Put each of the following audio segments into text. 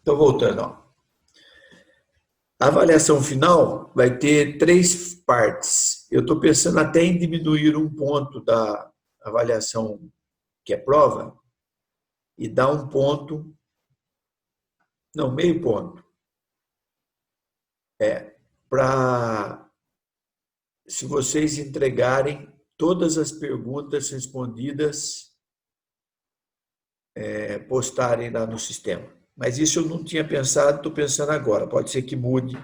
Então, voltando, ó. A avaliação final vai ter 3 partes. Eu estou pensando até em diminuir um ponto da avaliação que é prova e dar um ponto, não, meio ponto, para se vocês entregarem todas as perguntas respondidas, postarem lá no sistema. Mas isso eu não tinha pensado, estou pensando agora. Pode ser que mude.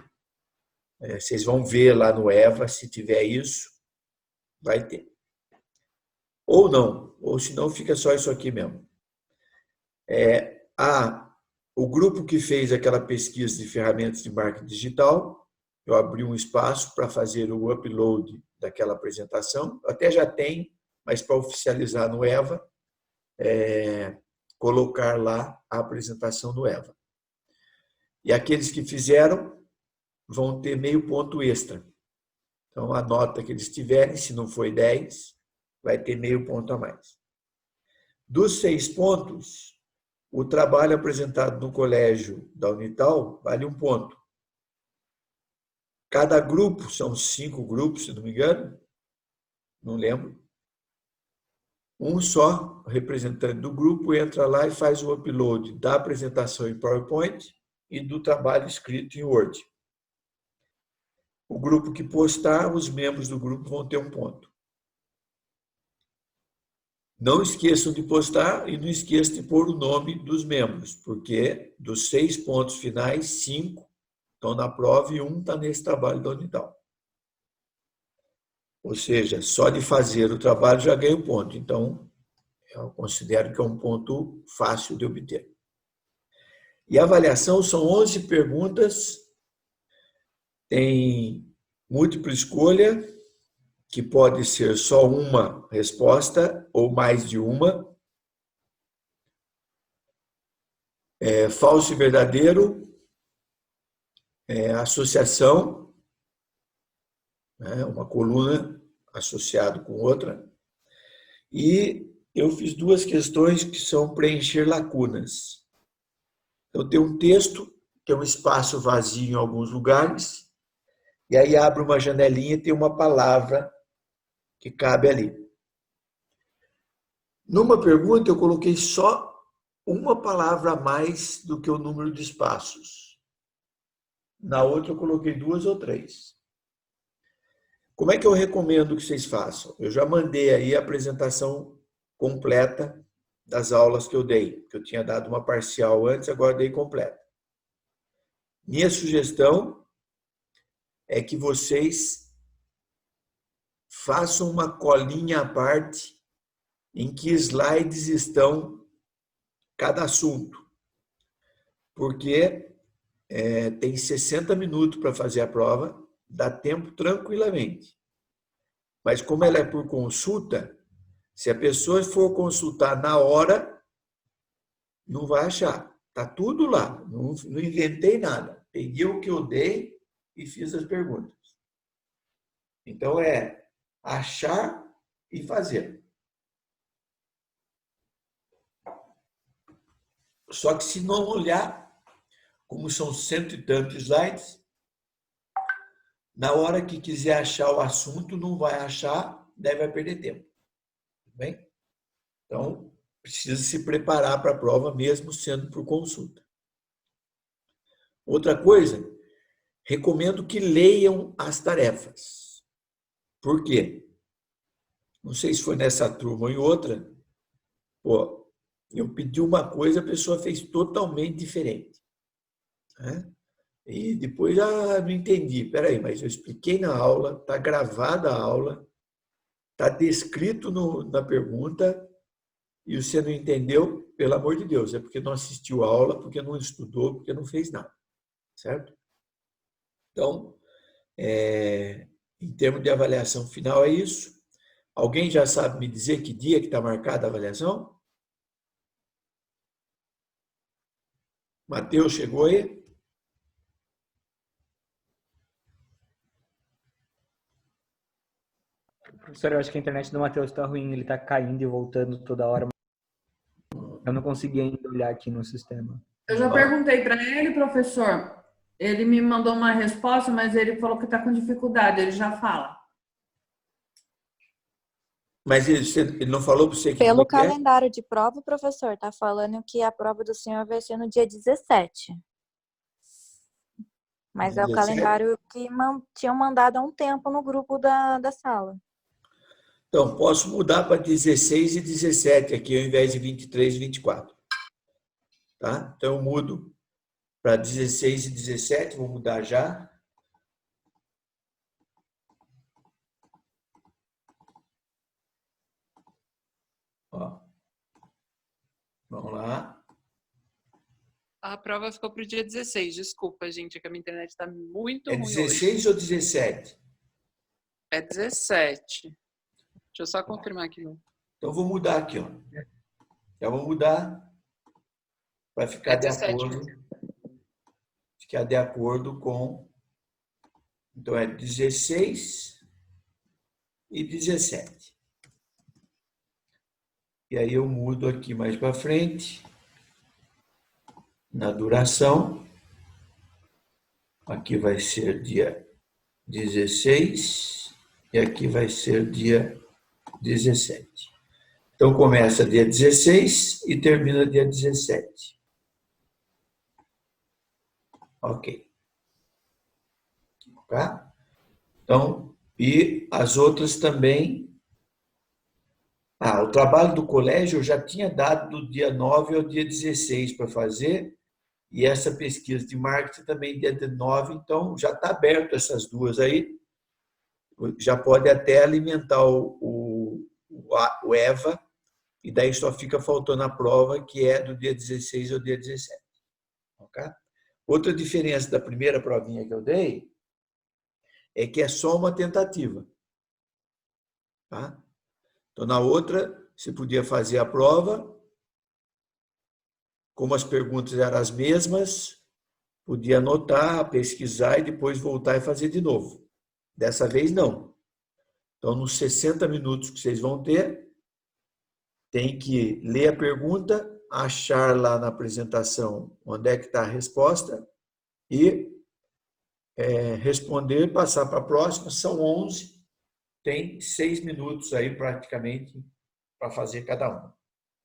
Vocês vão ver lá no EVA, se tiver isso, vai ter. Ou não, ou se não, fica só isso aqui mesmo. O grupo que fez aquela pesquisa de ferramentas de marketing digital, eu abri um espaço para fazer o upload daquela apresentação. Até já tem, mas para oficializar no EVA, colocar lá a apresentação do EVA. E aqueles que fizeram vão ter meio ponto extra. Então, a nota que eles tiverem, se não foi 10, vai ter meio ponto a mais. Dos 6 pontos, o trabalho apresentado no colégio da Unital vale 1 ponto. Cada grupo, são 5 grupos, se não me engano, não lembro. Um só representante do grupo entra lá e faz o upload da apresentação em PowerPoint e do trabalho escrito em Word. O grupo que postar, os membros do grupo vão ter 1 ponto. Não esqueçam de postar e não esqueçam de pôr o nome dos membros, porque dos 6 pontos finais, 5 estão na prova e 1 está nesse trabalho da Unital. Ou seja, só de fazer o trabalho já ganha 1 ponto. Então, eu considero que é um ponto fácil de obter. E a avaliação são 11 perguntas, tem múltipla escolha, que pode ser só uma resposta ou mais de uma. Falso e verdadeiro, associação, uma coluna associada com outra. E eu fiz 2 questões que são preencher lacunas. Então, tem um texto, tem um espaço vazio em alguns lugares, e aí abre uma janelinha e tem uma palavra que cabe ali. Numa pergunta, eu coloquei só uma palavra a mais do que o número de espaços. Na outra, eu coloquei 2 ou 3. Como é que eu recomendo que vocês façam? Eu já mandei aí a apresentação completa das aulas que eu dei, que eu tinha dado uma parcial antes, agora dei completa. Minha sugestão é que vocês façam uma colinha à parte em que slides estão cada assunto, porque tem 60 minutos para fazer a prova, dá tempo tranquilamente. Mas como ela é por consulta, se a pessoa for consultar na hora, não vai achar. Está tudo lá, não inventei nada. Peguei o que eu dei e fiz as perguntas. Então, é achar e fazer. Só que se não olhar, como são 100 e tantos slides, na hora que quiser achar o assunto, não vai achar, daí vai perder tempo. Tudo bem? Então, precisa se preparar para a prova, mesmo sendo por consulta. Outra coisa, recomendo que leiam as tarefas. Por quê? Não sei se foi nessa turma ou em outra, eu pedi uma coisa, a pessoa fez totalmente diferente. Né? E depois, não entendi. Peraí, mas eu expliquei na aula, está gravada a aula, está descrito na pergunta, e você não entendeu, pelo amor de Deus, é porque não assistiu a aula, porque não estudou, porque não fez nada. Certo? Então, em termos de avaliação final, é isso. Alguém já sabe me dizer que dia que está marcada a avaliação? Matheus chegou aí? Professor, eu acho que a internet do Matheus está ruim, ele está caindo e voltando toda hora. Eu não consegui ainda olhar aqui no sistema. Eu já perguntei para ele, professor. Ele me mandou uma resposta, mas ele falou que está com dificuldade. Ele já fala. Mas ele não falou para você que Pelo dia que é? calendário de prova, o professor tá falando que a prova do senhor vai ser no dia 17. Mas é o 17? calendário que tinham mandado há um tempo no grupo da sala. Então, posso mudar para 16 e 17 aqui, ao invés de 23 e 24. Tá? Então, eu mudo para 16 e 17, vou mudar já. Ó. Vamos lá. A prova ficou para o dia 16. Desculpa, gente, é que a minha internet está muito É ruim 16 hoje. ou 17? É 17. Deixa eu só confirmar aqui. Então, vou mudar aqui. Ó. Já vou mudar para ficar de 17 acordo. mesmo. Ficar de acordo com... Então, é 16 e 17. E aí eu mudo aqui mais para frente, na duração. Aqui vai ser dia 16 e aqui vai ser dia 17. Então, começa dia 16 e termina dia 17. Ok. Tá? Então, e as outras também. O trabalho do colégio eu já tinha dado do dia 9 ao dia 16 para fazer, e essa pesquisa de marketing também dia 9, então já está aberto essas duas aí. Já pode até alimentar o EVA, e daí só fica faltando a prova, que é do dia 16 ao dia 17. Okay? Outra diferença da primeira provinha que eu dei é que é só uma tentativa. Tá? Então, na outra, você podia fazer a prova, como as perguntas eram as mesmas, podia anotar, pesquisar e depois voltar e fazer de novo. Dessa vez, não. Então, nos 60 minutos que vocês vão ter, tem que ler a pergunta, achar lá na apresentação onde é que está a resposta e responder, passar para a próxima. São 11, tem 6 minutos aí praticamente para fazer cada uma.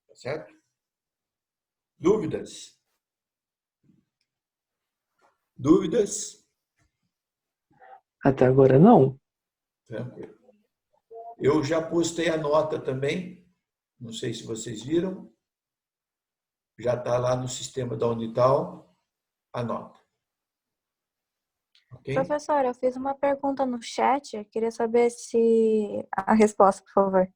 Tá certo? Dúvidas? Dúvidas? Até agora não. Tranquilo. Eu já postei a nota também, não sei se vocês viram, já está lá no sistema da Unital, a nota. Ok? Professor, eu fiz uma pergunta no chat, eu queria saber se a resposta, por favor.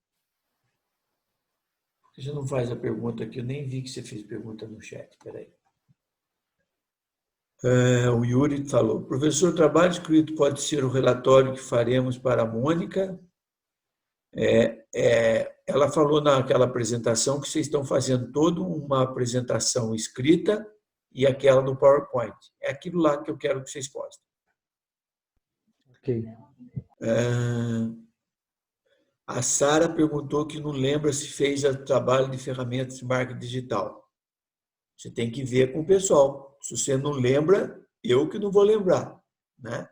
Por que você não faz a pergunta aqui? Eu nem vi que você fez pergunta no chat, peraí. O Yuri falou, professor, o trabalho escrito pode ser o relatório que faremos para a Mônica? Ela falou naquela apresentação que vocês estão fazendo toda uma apresentação escrita e aquela no PowerPoint. É aquilo lá que eu quero que vocês postem. Ok. A Sara perguntou que não lembra se fez o trabalho de ferramentas de marketing digital. Você tem que ver com o pessoal. Se você não lembra, eu que não vou lembrar, né?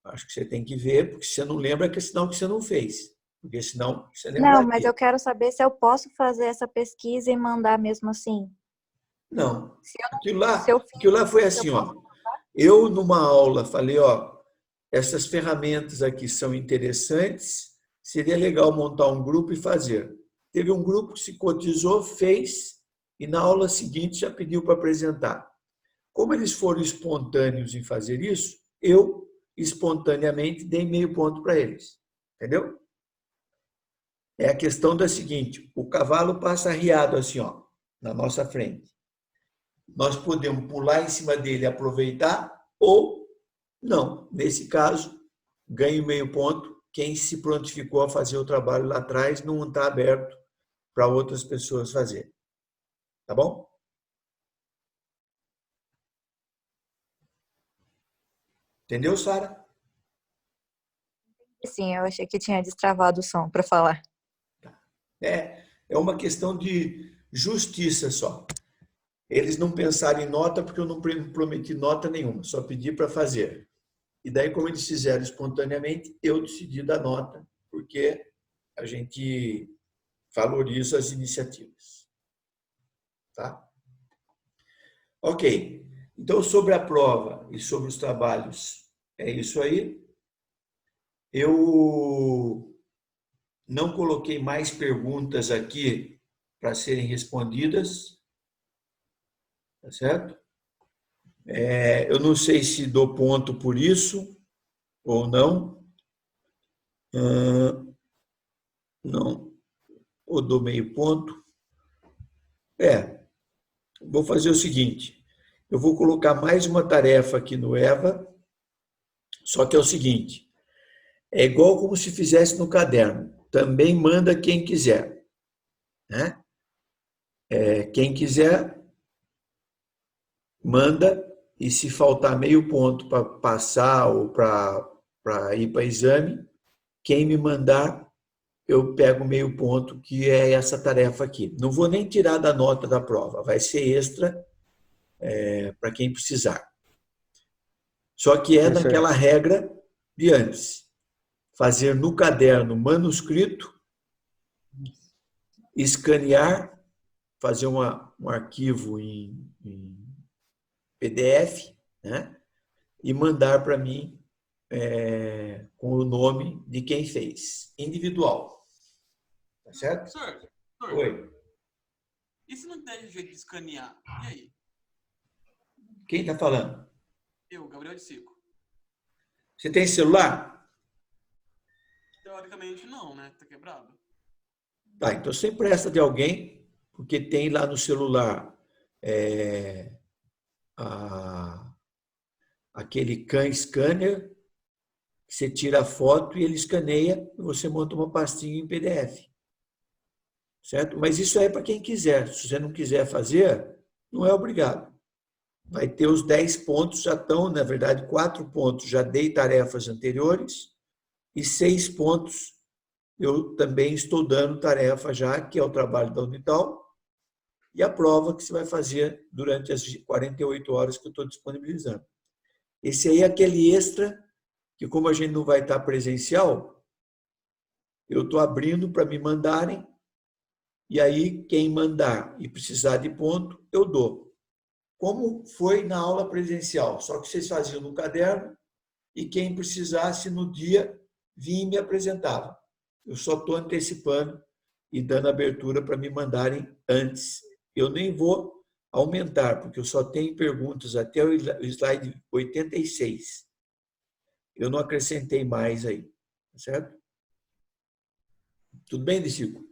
Acho que você tem que ver, porque se você não lembra, é sinal que você não fez. Porque senão você lembraria. Não, mas eu quero saber se eu posso fazer essa pesquisa e mandar mesmo assim. Não. Se eu não, Aquilo lá foi assim, ó. Eu, numa aula, falei, ó, essas ferramentas aqui são interessantes, seria legal montar um grupo e fazer. Teve um grupo que se cotizou, fez, e na aula seguinte já pediu para apresentar. Como eles foram espontâneos em fazer isso, eu, espontaneamente, dei meio ponto para eles. Entendeu? É a questão da seguinte, o cavalo passa arriado assim, ó, na nossa frente. Nós podemos pular em cima dele e aproveitar ou não. Nesse caso, ganho meio ponto. Quem se prontificou a fazer o trabalho lá atrás não está aberto para outras pessoas fazerem. Tá bom? Entendeu, Sara? Sim, eu achei que tinha destravado o som para falar. É uma questão de justiça só. Eles não pensaram em nota porque eu não prometi nota nenhuma, só pedi para fazer. E daí, como eles fizeram espontaneamente, eu decidi dar nota, porque a gente valoriza as iniciativas. Tá? Ok. Então, sobre a prova e sobre os trabalhos, é isso aí. Eu não coloquei mais perguntas aqui para serem respondidas, tá certo? Eu não sei se dou ponto por isso ou não. Não, ou dou meio ponto. Vou fazer o seguinte, eu vou colocar mais uma tarefa aqui no EVA, só que é o seguinte, é igual como se fizesse no caderno, também manda quem quiser, né? Quem quiser, manda, e se faltar meio ponto para passar ou para ir para exame, quem me mandar, eu pego meio ponto, que é essa tarefa aqui. Não vou nem tirar da nota da prova, vai ser extra para quem precisar. Só que é naquela regra de antes. Fazer no caderno manuscrito, escanear, fazer um arquivo em PDF, né? E mandar para mim com o nome de quem fez, individual. Tá certo? Professor, Oi. e se não der jeito de escanear? E aí? Quem está falando? Eu, Gabriel de Sico. Você tem celular? Teoricamente não, né? Tá quebrado. Tá, então você empresta de alguém, porque tem lá no celular aquele CAN scanner, que você tira a foto e ele escaneia e você monta uma pastinha em PDF. Certo? Mas isso é para quem quiser. Se você não quiser fazer, não é obrigado. Vai ter os 10 pontos, já estão, na verdade, 4 pontos já dei tarefas anteriores e 6 pontos eu também estou dando tarefa já, que é o trabalho da Unital, e a prova que você vai fazer durante as 48 horas que eu estou disponibilizando. Esse aí é aquele extra, que como a gente não vai estar presencial, eu estou abrindo para me mandarem, e aí quem mandar e precisar de ponto, eu dou. Como foi na aula presencial, só que vocês faziam no caderno, e quem precisasse no dia, vinha e me apresentava. Eu só estou antecipando e dando abertura para me mandarem antes. Eu nem vou aumentar, porque eu só tenho perguntas até o slide 86. Eu não acrescentei mais aí, tá certo? Tudo bem, Dicico?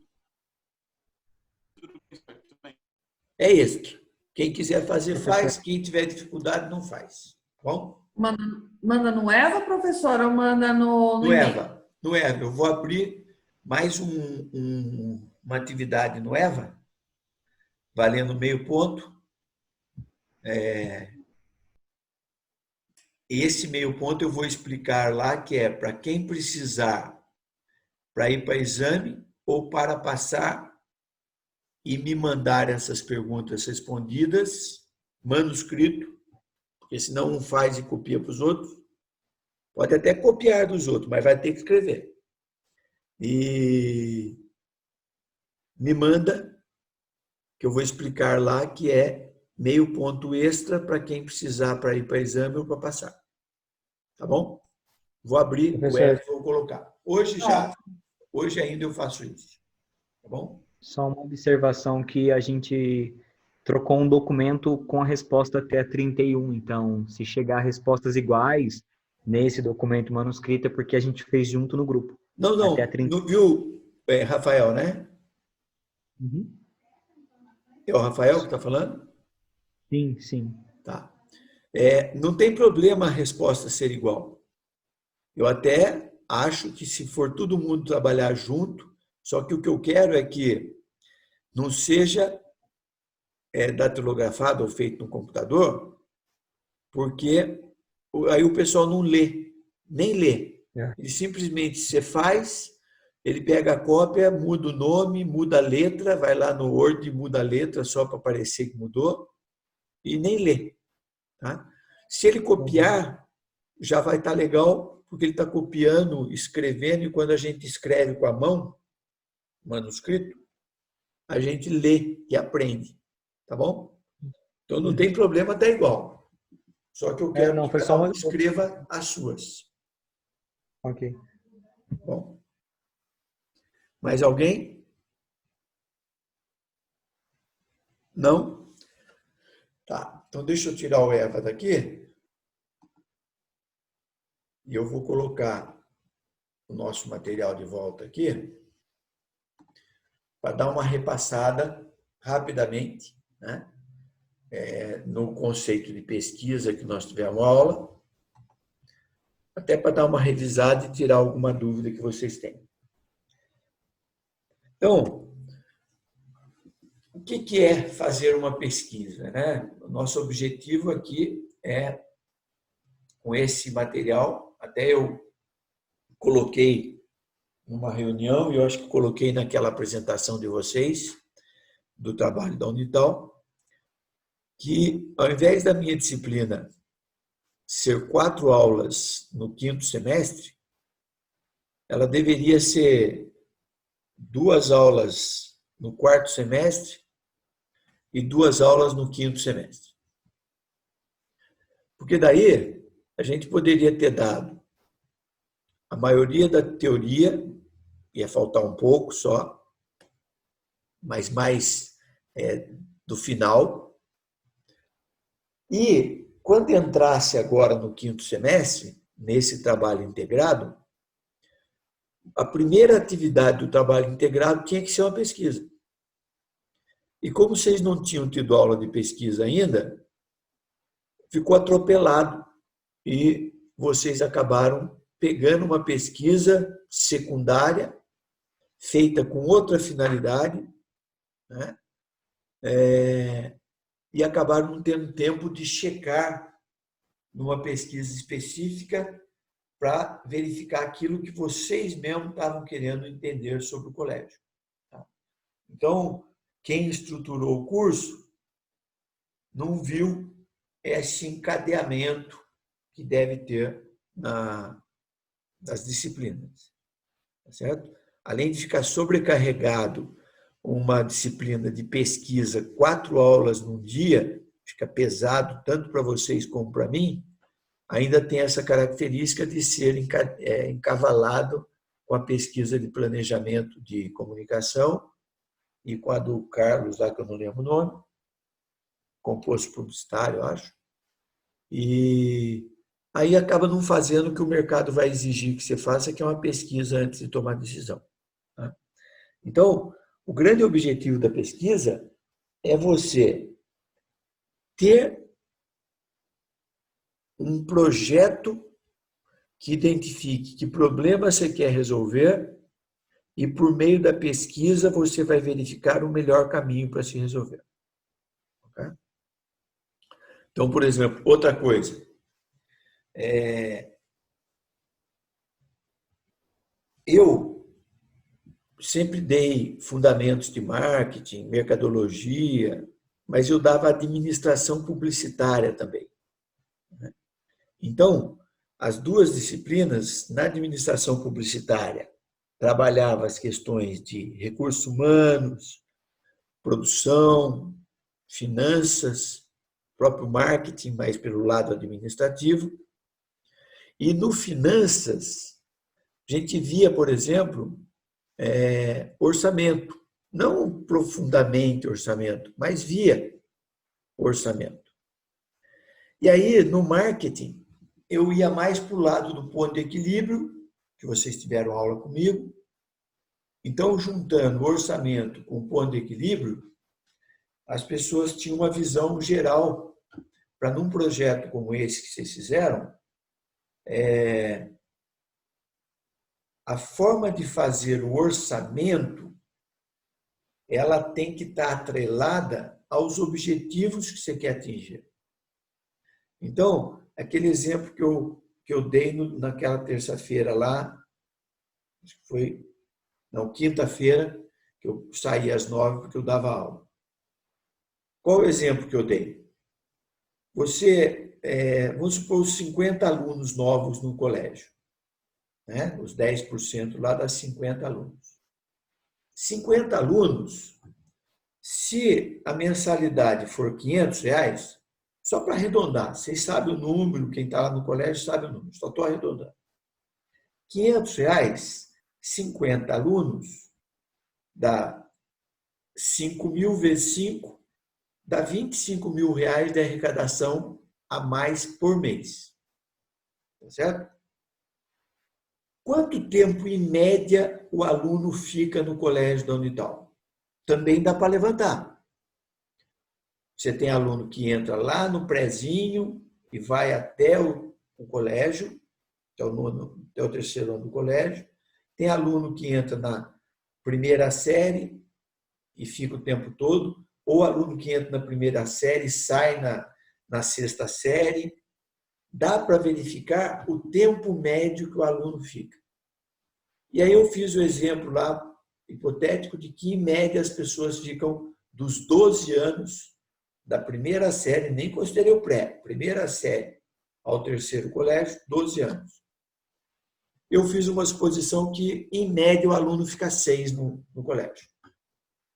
Tudo bem. É extra. Quem quiser fazer, faz. Quem tiver dificuldade, não faz. Bom? Manda no EVA, professora, ou manda no e-mail? EVA. No EVA. Eu vou abrir mais uma atividade no EVA, valendo meio ponto. Esse meio ponto eu vou explicar lá, que é para quem precisar para ir para exame ou para passar e me mandar essas perguntas respondidas, manuscrito, porque senão um faz e copia para os outros. Pode até copiar dos outros, mas vai ter que escrever. E me manda, que eu vou explicar lá, que é meio ponto extra para quem precisar para ir para exame ou para passar. Tá bom? Vou abrir o app e vou colocar. Hoje ainda eu faço isso. Tá bom? Só uma observação que a gente trocou um documento com a resposta até 31. Então, se chegar respostas iguais nesse documento manuscrito, é porque a gente fez junto no grupo. Não, Até 30. não viu, Rafael, né? Uhum. É o Rafael que está falando? Sim, sim. Tá. Não tem problema a resposta ser igual. Eu até acho que se for todo mundo trabalhar junto, só que o que eu quero é que não seja datilografado ou feito no computador, porque aí o pessoal não lê, nem lê. Ele simplesmente você faz, ele pega a cópia, muda o nome, muda a letra, vai lá no Word e muda a letra só para parecer que mudou, e nem lê. Tá? Se ele copiar, já vai estar legal, porque ele está copiando, escrevendo, e quando a gente escreve com a mão, manuscrito, a gente lê e aprende. Tá bom? Então não tem problema, tá igual. Só que eu quero não, que foi cada só um uma... escreva as suas. Ok. Bom. Mais alguém? Não? Tá. Então deixa eu tirar o Eva daqui. E eu vou colocar o nosso material de volta aqui para dar uma repassada rapidamente, né? No conceito de pesquisa que nós tivemos aula, até para dar uma revisada e tirar alguma dúvida que vocês tenham. Então, o que é fazer uma pesquisa, né? O nosso objetivo aqui é, com esse material, até eu coloquei numa reunião, e eu acho que coloquei naquela apresentação de vocês, do trabalho da Unital, que ao invés da minha disciplina ser 4 aulas no 5º semestre, ela deveria ser 2 aulas no 4º semestre e 2 aulas no 5º semestre. Porque daí a gente poderia ter dado a maioria da teoria, ia faltar um pouco só, mas mais do final. E quando entrasse agora no 5º semestre, nesse trabalho integrado, a primeira atividade do trabalho integrado tinha que ser uma pesquisa. E como vocês não tinham tido aula de pesquisa ainda, ficou atropelado e vocês acabaram pegando uma pesquisa secundária, feita com outra finalidade, né? E acabaram não tendo tempo de checar numa pesquisa específica para verificar aquilo que vocês mesmos estavam querendo entender sobre o colégio. Tá? Então, quem estruturou o curso não viu esse encadeamento que deve ter nas disciplinas. Tá certo? Além de ficar sobrecarregado uma disciplina de pesquisa, 4 aulas num dia, fica pesado tanto para vocês como para mim, ainda tem essa característica de ser encavalado com a pesquisa de planejamento de comunicação e com a do Carlos, lá que eu não lembro o nome, composto publicitário, eu acho. E aí acaba não fazendo o que o mercado vai exigir que você faça, que é uma pesquisa antes de tomar decisão. Tá? Então, o grande objetivo da pesquisa é você ter um projeto que identifique que problema você quer resolver e, por meio da pesquisa, você vai verificar o melhor caminho para se resolver. Okay? Então, por exemplo, outra coisa. Eu sempre dei fundamentos de marketing, mercadologia, mas eu dava administração publicitária também. Então, as 2 disciplinas, na administração publicitária, trabalhava as questões de recursos humanos, produção, finanças, próprio marketing, mas pelo lado administrativo. E no finanças, a gente via, por exemplo, orçamento. Não profundamente orçamento, mas via orçamento. E aí, no marketing, eu ia mais para o lado do ponto de equilíbrio, que vocês tiveram aula comigo. Então, juntando o orçamento com o ponto de equilíbrio, as pessoas tinham uma visão geral para, num projeto como esse que vocês fizeram, a forma de fazer o orçamento, ela tem que estar atrelada aos objetivos que você quer atingir. Então, aquele exemplo que eu dei naquela terça-feira lá, acho que foi, não, quinta-feira, que eu saí às 9 porque eu dava aula. Qual o exemplo que eu dei? vamos supor, os 50 alunos novos no colégio, né? Os 10% lá dá 50 alunos. 50 alunos, se a mensalidade for R$ 500, só para arredondar, vocês sabem o número, quem está lá no colégio sabe o número, só estou arredondando. R$ 500, 50 alunos, dá 5.000 vezes 5, dá R$ 25.000 de arrecadação a mais por mês. Tá certo? Quanto tempo, em média, o aluno fica no colégio da Unital? Também dá para levantar. Você tem aluno que entra lá no prézinho e vai até o colégio, até o terceiro ano do colégio. Tem aluno que entra na primeira série e fica o tempo todo, ou aluno que entra na primeira série e sai na sexta série. Dá para verificar o tempo médio que o aluno fica. E aí eu fiz o exemplo lá, hipotético, de que, em média, as pessoas ficam dos 12 anos da primeira série, nem considerei o pré, primeira série ao terceiro colégio, 12 anos. Eu fiz uma exposição que, em média, o aluno fica 6 no colégio.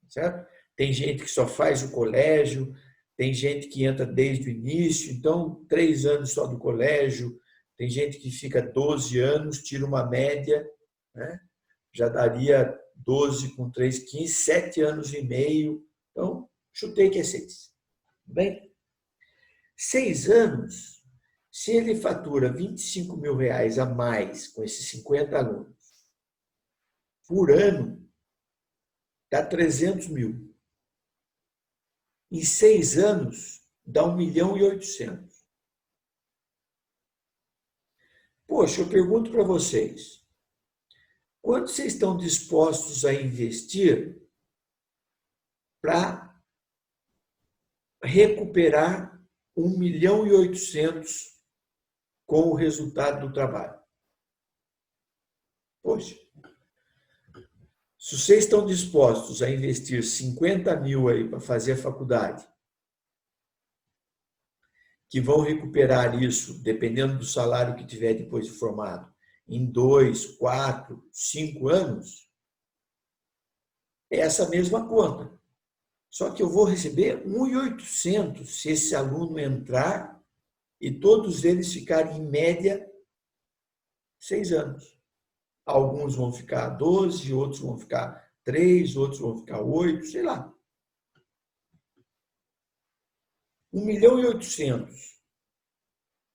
Certo? Tem gente que só faz o colégio, tem gente que entra desde o início, então 3 anos só do colégio, tem gente que fica 12 anos, tira uma média, né? Já daria 12 com 3, 15, 7 anos e meio. Então, chutei que é 6. Bem, 6 anos, se ele fatura R$ 25.000 a mais com esses 50 alunos por ano, dá 300 mil. Em 6 anos, dá 1.800.000. Poxa, eu pergunto para vocês, quanto vocês estão dispostos a investir para recuperar 1.800.000 com o resultado do trabalho? Poxa, se vocês estão dispostos a investir 50 mil aí para fazer a faculdade, que vão recuperar isso, dependendo do salário que tiver depois de formado, em 2, 4, 5 anos, é essa mesma conta. Só que eu vou receber 1.800 se esse aluno entrar e todos eles ficarem, em média, 6 anos. Alguns vão ficar 12, outros vão ficar 3, outros vão ficar 8, sei lá. 1.800.000.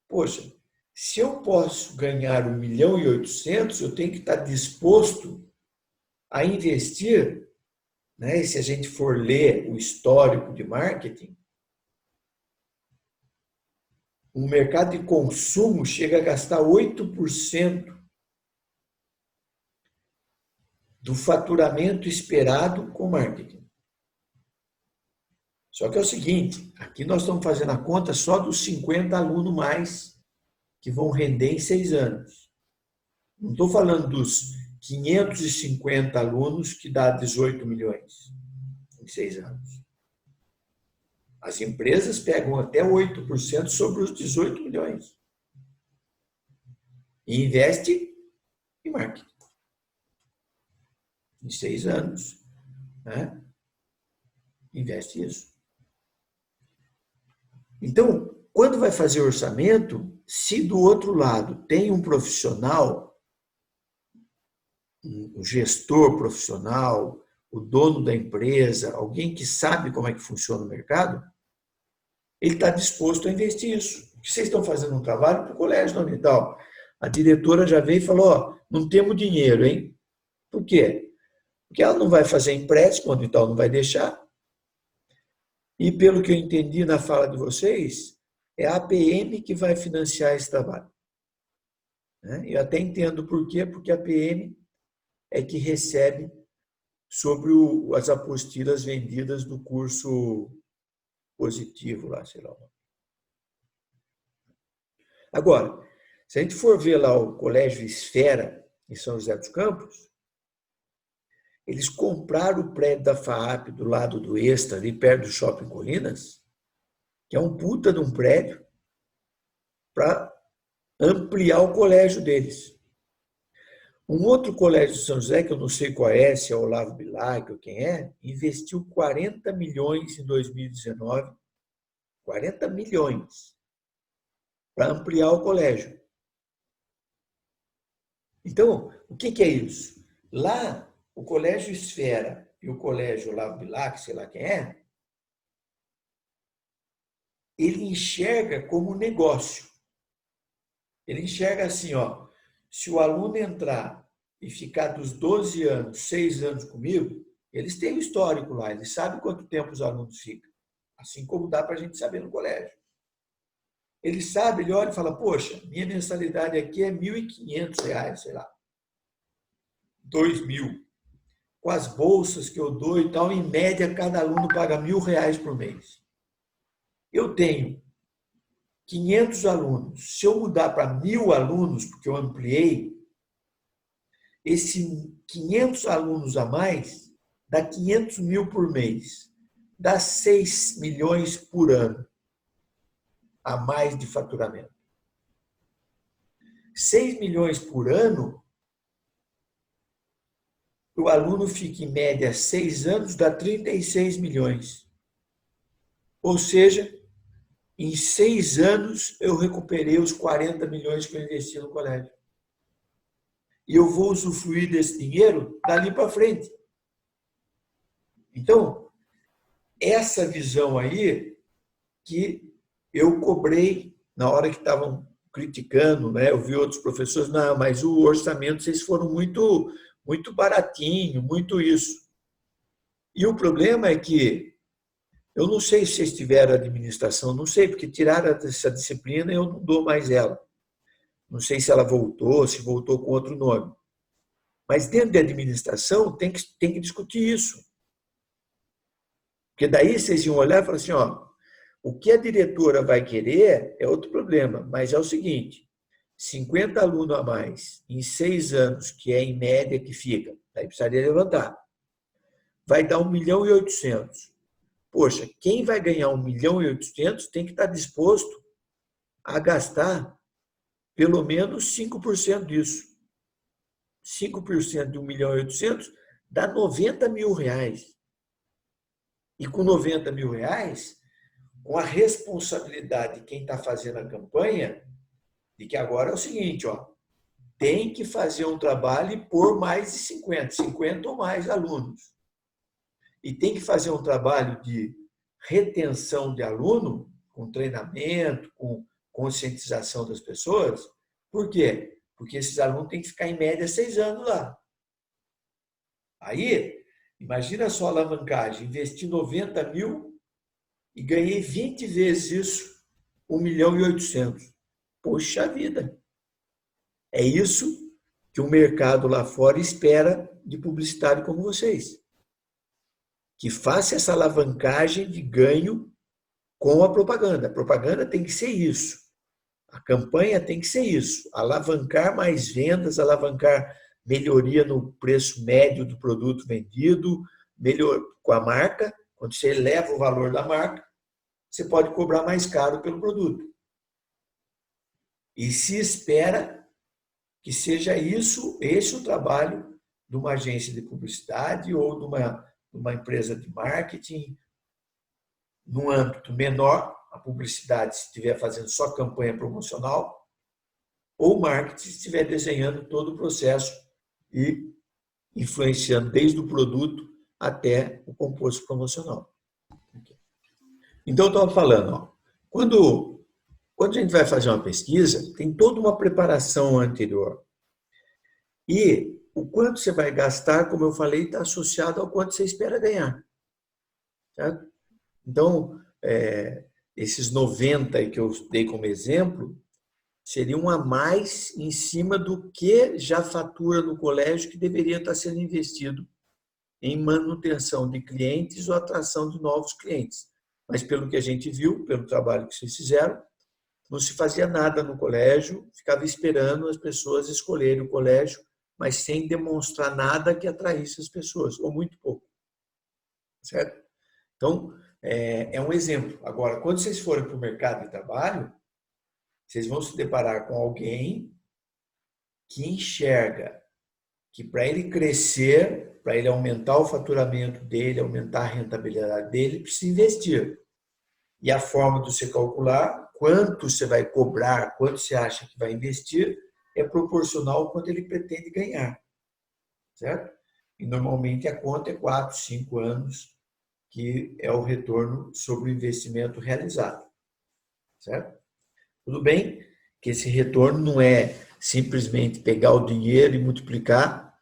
Poxa, se eu posso ganhar 1.800.000, eu tenho que estar disposto a investir, né? E se a gente for ler o histórico de marketing, o mercado de consumo chega a gastar 8% do faturamento esperado com marketing. Só que é o seguinte, aqui nós estamos fazendo a conta só dos 50 alunos mais que vão render em 6 anos. Não estou falando dos 550 alunos que dá 18 milhões em 6 anos. As empresas pegam até 8% sobre os 18 milhões e investem em marketing. Em 6 anos, né? Investe isso. Então, quando vai fazer orçamento, se do outro lado tem um profissional, um gestor profissional, o dono da empresa, alguém que sabe como é que funciona o mercado, ele está disposto a investir isso. Porque vocês estão fazendo um trabalho para o colégio da Unital. A diretora já veio e falou, ó, não temos dinheiro, hein? Por quê? Porque ela não vai fazer empréstimo, a Unital não vai deixar. E, pelo que eu entendi na fala de vocês, é a APM que vai financiar esse trabalho. Eu até entendo por quê, porque a APM é que recebe sobre as apostilas vendidas do curso positivo lá, sei lá. Agora, se a gente for ver lá o Colégio Esfera, em São José dos Campos, eles compraram o prédio da FAAP do lado do Extra, ali perto do Shopping Colinas, que é um puta de um prédio, para ampliar o colégio deles. Um outro colégio de São José, que eu não sei qual é, se é o Olavo Bilac ou quem é, investiu 40 milhões em 2019, 40 milhões, para ampliar o colégio. Então, o que é isso? Lá, o Colégio Esfera e o Colégio Olavo Bilac, sei lá quem é, ele enxerga como negócio. Ele enxerga assim, ó, se o aluno entrar e ficar dos 12 anos, 6 anos comigo, eles têm o histórico lá, eles sabem quanto tempo os alunos ficam, assim como dá para a gente saber no colégio. Ele sabe, ele olha e fala, poxa, minha mensalidade aqui é R$ 1.500, sei lá, R$ 2.000. Com as bolsas que eu dou e tal, em média, cada aluno paga R$ 1.000 por mês. Eu tenho 500 alunos. Se eu mudar para 1.000 alunos, porque eu ampliei, esses 500 alunos a mais dá 500 mil por mês. Dá 6 milhões por ano a mais de faturamento. 6 milhões por ano, o aluno fica em média 6 anos, dá 36 milhões. Ou seja, em 6 anos eu recuperei os 40 milhões que eu investi no colégio. E eu vou usufruir desse dinheiro dali para frente. Então, essa visão aí que eu cobrei na hora que estavam criticando, né? Eu vi outros professores, não, mas o orçamento, vocês foram muito baratinho, muito isso. E o problema é que, eu não sei se vocês tiveram administração, não sei, porque tiraram essa disciplina e eu não dou mais ela. Não sei se ela voltou, se voltou com outro nome. Mas dentro da administração tem que discutir isso. Porque daí vocês iam olhar e falar assim, ó, o que a diretora vai querer é outro problema, mas é o seguinte, 50 alunos a mais em 6 anos, que é em média que fica, aí precisaria levantar, vai dar 1.800.000. Poxa, quem vai ganhar 1.800.000 tem que estar disposto a gastar pelo menos 5% disso. 5% de 1.800.000 dá 90 mil reais. E com 90 mil reais, com a responsabilidade de quem está fazendo a campanha, de que agora é o seguinte, ó, tem que fazer um trabalho e pôr mais de 50 ou mais alunos. E tem que fazer um trabalho de retenção de aluno, com treinamento, com conscientização das pessoas. Por quê? Porque esses alunos têm que ficar em média 6 anos lá. Aí, imagina só a alavancagem, investi 90 mil e ganhei 20 vezes isso, 1.800.000. Poxa vida! É isso que o mercado lá fora espera de publicitário como vocês. Que faça essa alavancagem de ganho com a propaganda. A propaganda tem que ser isso. A campanha tem que ser isso. Alavancar mais vendas, alavancar melhoria no preço médio do produto vendido, melhor com a marca. Quando você eleva o valor da marca, você pode cobrar mais caro pelo produto. E se espera que seja isso, esse o trabalho de uma agência de publicidade ou de uma empresa de marketing, num âmbito menor, a publicidade se estiver fazendo só campanha promocional, ou o marketing se estiver desenhando todo o processo e influenciando desde o produto até o composto promocional. Então, eu estava falando, ó, quando a gente vai fazer uma pesquisa, tem toda uma preparação anterior. E o quanto você vai gastar, como eu falei, está associado ao quanto você espera ganhar. Certo? Então, esses 90 que eu dei como exemplo, seriam a mais em cima do que já fatura no colégio que deveria estar sendo investido em manutenção de clientes ou atração de novos clientes. Mas pelo que a gente viu, pelo trabalho que vocês fizeram, não se fazia nada no colégio, ficava esperando as pessoas escolherem o colégio, mas sem demonstrar nada que atraísse as pessoas, ou muito pouco. Certo? Então, é um exemplo. Agora, quando vocês forem para o mercado de trabalho, vocês vão se deparar com alguém que enxerga que para ele crescer, para ele aumentar o faturamento dele, aumentar a rentabilidade dele, precisa investir. E a forma de você calcular quanto você vai cobrar, quanto você acha que vai investir, é proporcional ao quanto ele pretende ganhar. Certo? E normalmente a conta é 4, 5 anos, que é o retorno sobre o investimento realizado. Certo? Tudo bem que esse retorno não é simplesmente pegar o dinheiro e multiplicar,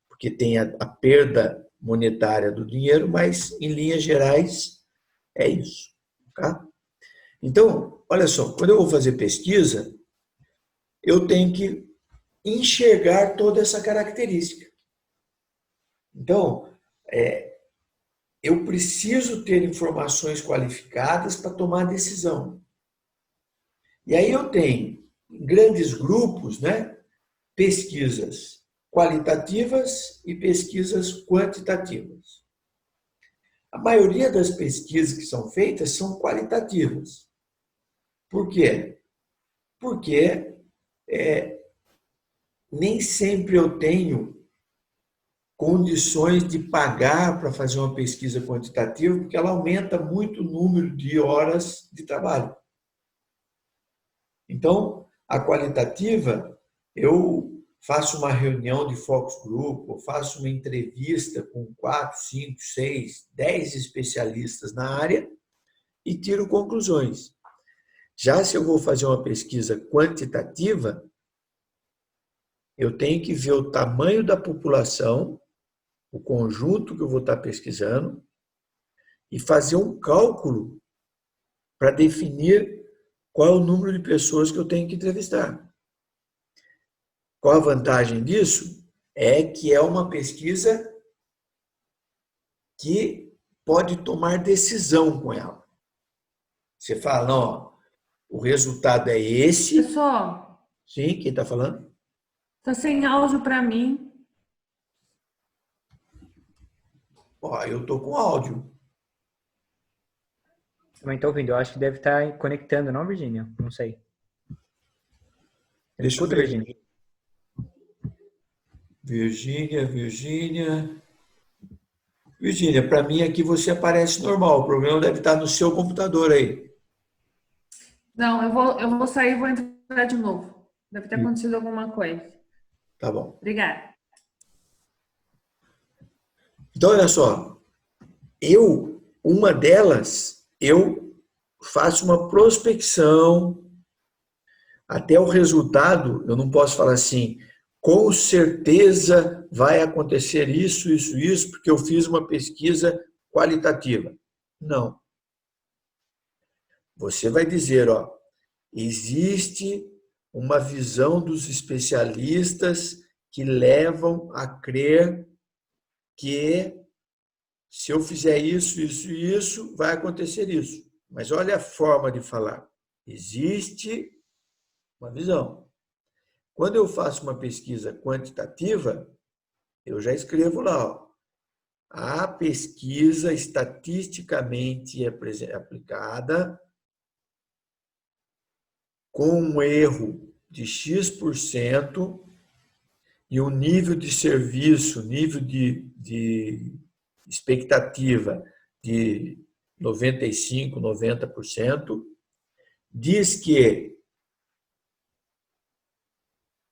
porque tem a perda monetária do dinheiro, mas, em linhas gerais, é isso. Tá? Então, olha só, quando eu vou fazer pesquisa, eu tenho que enxergar toda essa característica. Então, eu preciso ter informações qualificadas para tomar decisão. E aí eu tenho grandes grupos, né, pesquisas qualitativas e pesquisas quantitativas. A maioria das pesquisas que são feitas são qualitativas. Por quê? Porque nem sempre eu tenho condições de pagar para fazer uma pesquisa quantitativa, porque ela aumenta muito o número de horas de trabalho. Então, a qualitativa, eu faço uma reunião de focus group, eu faço uma entrevista com 4, 5, 6, 10 especialistas na área e tiro conclusões. Já se eu vou fazer uma pesquisa quantitativa, eu tenho que ver o tamanho da população, o conjunto que eu vou estar pesquisando, e fazer um cálculo para definir qual é o número de pessoas que eu tenho que entrevistar. Qual a vantagem disso? É que é uma pesquisa que pode tomar decisão com ela. Você fala, não, o resultado é esse. Pessoal, Sim, quem está falando? tá sem áudio para mim. Ó, eu estou com áudio. Também estou ouvindo. Eu acho que deve estar conectando, não, Virgínia? Não sei. Deixa eu Escuta, ver. Virgínia. Virgínia, para mim aqui você aparece normal. O problema deve estar no seu computador aí. Não, eu vou sair e vou entrar de novo. Deve ter acontecido alguma coisa. Tá bom. Obrigada. Então, olha só. Uma delas, eu faço uma prospecção até o resultado. Eu não posso falar assim, com certeza vai acontecer isso, isso, isso, porque eu fiz uma pesquisa qualitativa. Não. Você vai dizer, ó, existe uma visão dos especialistas que levam a crer que se eu fizer isso, isso e isso, vai acontecer isso. Mas olha a forma de falar. Existe uma visão. Quando eu faço uma pesquisa quantitativa, eu já escrevo lá, ó, a pesquisa estatisticamente aplicada com um erro de X% e um nível de serviço, nível de expectativa de 95%, 90%, diz que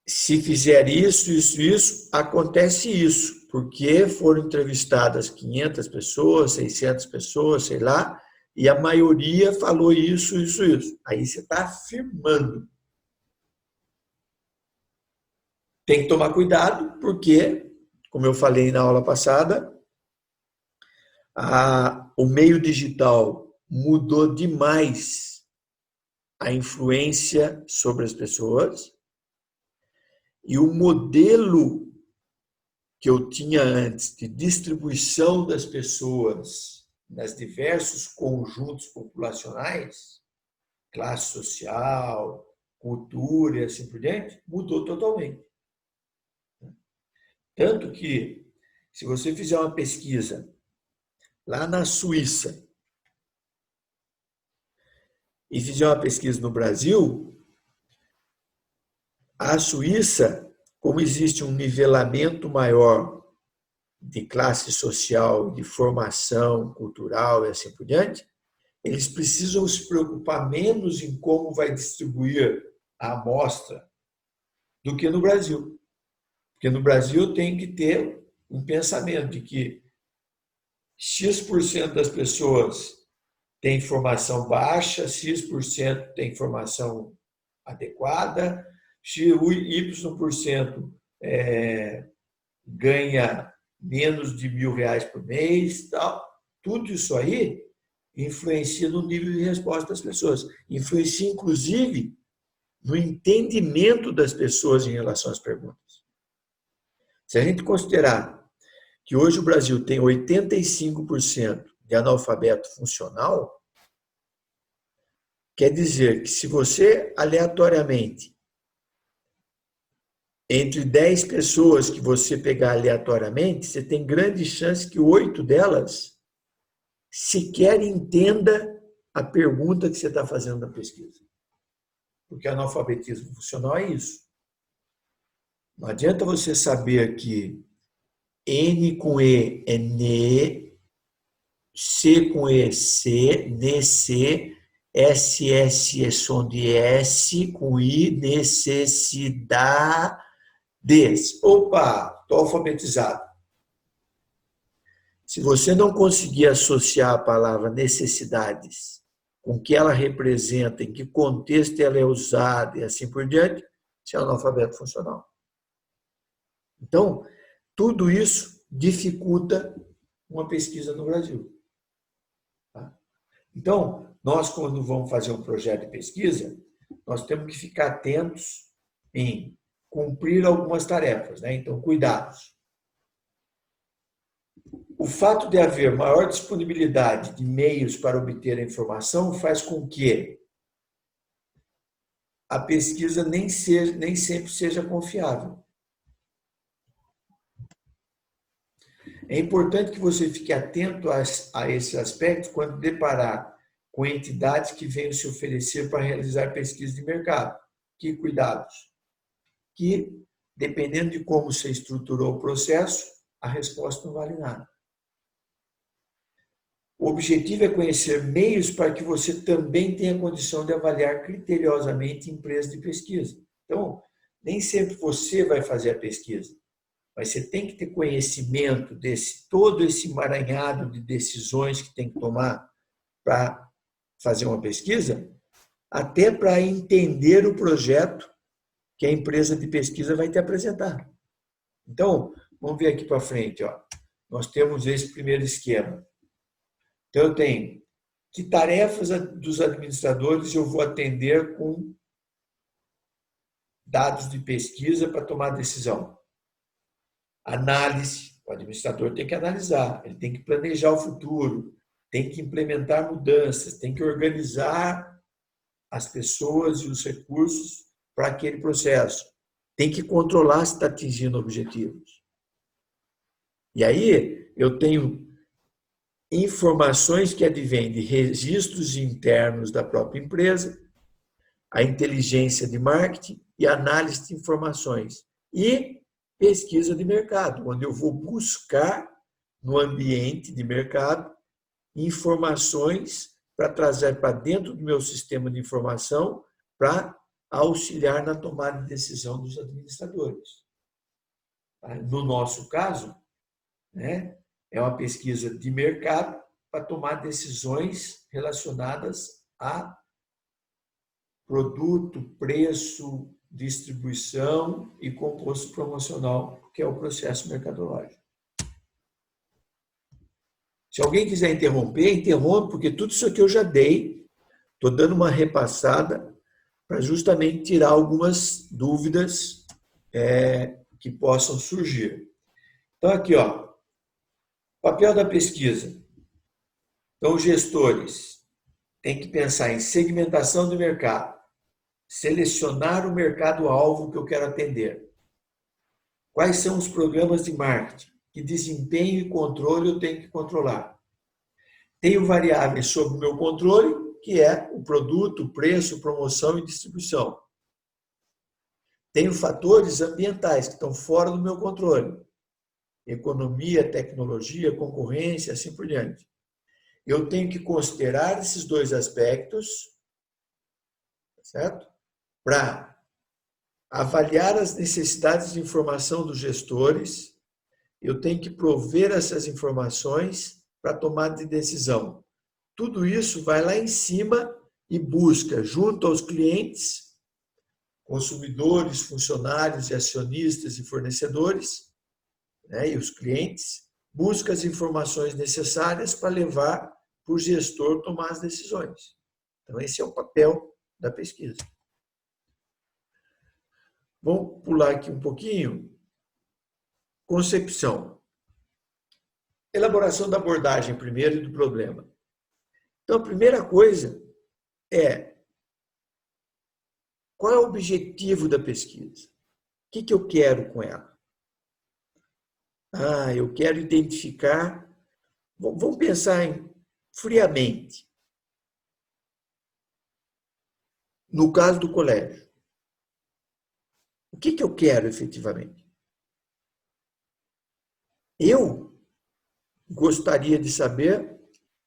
se fizer isso, isso, isso, acontece isso, porque foram entrevistadas 500 pessoas, 600 pessoas, sei lá, e a maioria falou isso, isso, isso. Aí você está afirmando. Tem que tomar cuidado, porque, como eu falei na aula passada, o meio digital mudou demais a influência sobre as pessoas e o modelo que eu tinha antes de distribuição das pessoas nos diversos conjuntos populacionais, classe social, cultura e assim por diante, mudou totalmente. Tanto que, se você fizer uma pesquisa lá na Suíça, e fizer uma pesquisa no Brasil, a Suíça, como existe um nivelamento maior de classe social, de formação cultural e assim por diante, eles precisam se preocupar menos em como vai distribuir a amostra do que no Brasil. Porque no Brasil tem que ter um pensamento de que X% das pessoas tem formação baixa, X% tem formação adequada, Y% ganha menos de R$ 1.000 por mês, tal. Tudo isso aí influencia no nível de resposta das pessoas. Influencia, inclusive, no entendimento das pessoas em relação às perguntas. Se a gente considerar que hoje o Brasil tem 85% de analfabeto funcional, quer dizer que se você aleatoriamente, entre 10 pessoas que você pegar aleatoriamente, você tem grande chance que 8 delas sequer entenda a pergunta que você está fazendo na pesquisa. Porque analfabetismo funcional é isso. Não adianta você saber que N com E é NE, C com E, C, NC, SS é som de S, com I, necessidades. Opa, estou alfabetizado. Se você não conseguir associar a palavra necessidades com o que ela representa, em que contexto ela é usada e assim por diante, você é um analfabeto funcional. Então, tudo isso dificulta uma pesquisa no Brasil. Então, nós, quando vamos fazer um projeto de pesquisa, nós temos que ficar atentos em cumprir algumas tarefas, né? Então, cuidados. O fato de haver maior disponibilidade de meios para obter a informação faz com que a pesquisa nem sempre seja confiável. É importante que você fique atento a esses aspectos quando deparar com entidades que venham se oferecer para realizar pesquisa de mercado. Que cuidados? Que, dependendo de como você estruturou o processo, a resposta não vale nada. O objetivo é conhecer meios para que você também tenha condição de avaliar criteriosamente empresas de pesquisa. Então, nem sempre você vai fazer a pesquisa, mas você tem que ter conhecimento desse todo esse emaranhado de decisões que tem que tomar para fazer uma pesquisa, até para entender o projeto que a empresa de pesquisa vai te apresentar. Então, vamos ver aqui para frente. Ó. Nós temos esse primeiro esquema. Então, eu tenho que tarefas dos administradores eu vou atender com dados de pesquisa para tomar decisão. Análise, o administrador tem que analisar, ele tem que planejar o futuro, tem que implementar mudanças, tem que organizar as pessoas e os recursos para aquele processo, tem que controlar se está atingindo objetivos. E aí eu tenho informações que advêm de registros internos da própria empresa, a inteligência de marketing e análise de informações. E pesquisa de mercado, onde eu vou buscar no ambiente de mercado informações para trazer para dentro do meu sistema de informação para auxiliar na tomada de decisão dos administradores. No nosso caso, né, é uma pesquisa de mercado para tomar decisões relacionadas a produto, preço, distribuição e composto promocional, que é o processo mercadológico. Se alguém quiser interromper, interrompe, porque tudo isso aqui eu já dei. Estou dando uma repassada para justamente tirar algumas dúvidas que possam surgir. Então, aqui, ó, papel da pesquisa. Então, os gestores têm que pensar em segmentação do mercado, selecionar o mercado-alvo que eu quero atender. Quais são os programas de marketing? Que desempenho e controle eu tenho que controlar? Tenho variáveis sob o meu controle que é o produto, preço, promoção e distribuição. Tenho fatores ambientais que estão fora do meu controle. Economia, tecnologia, concorrência, assim por diante. Eu tenho que considerar esses dois aspectos, certo? Para avaliar as necessidades de informação dos gestores, eu tenho que prover essas informações para tomada de decisão. Tudo isso vai lá em cima e busca, junto aos clientes, consumidores, funcionários e acionistas e fornecedores, né, e os clientes, busca as informações necessárias para levar para o gestor tomar as decisões. Então, esse é o papel da pesquisa. Vamos pular aqui um pouquinho. Concepção. Elaboração da abordagem primeiro e do problema. Então, a primeira coisa é: qual é o objetivo da pesquisa? O que eu quero com ela? Eu quero identificar... Vamos pensar friamente. No caso do colégio. O que eu quero efetivamente? Eu gostaria de saber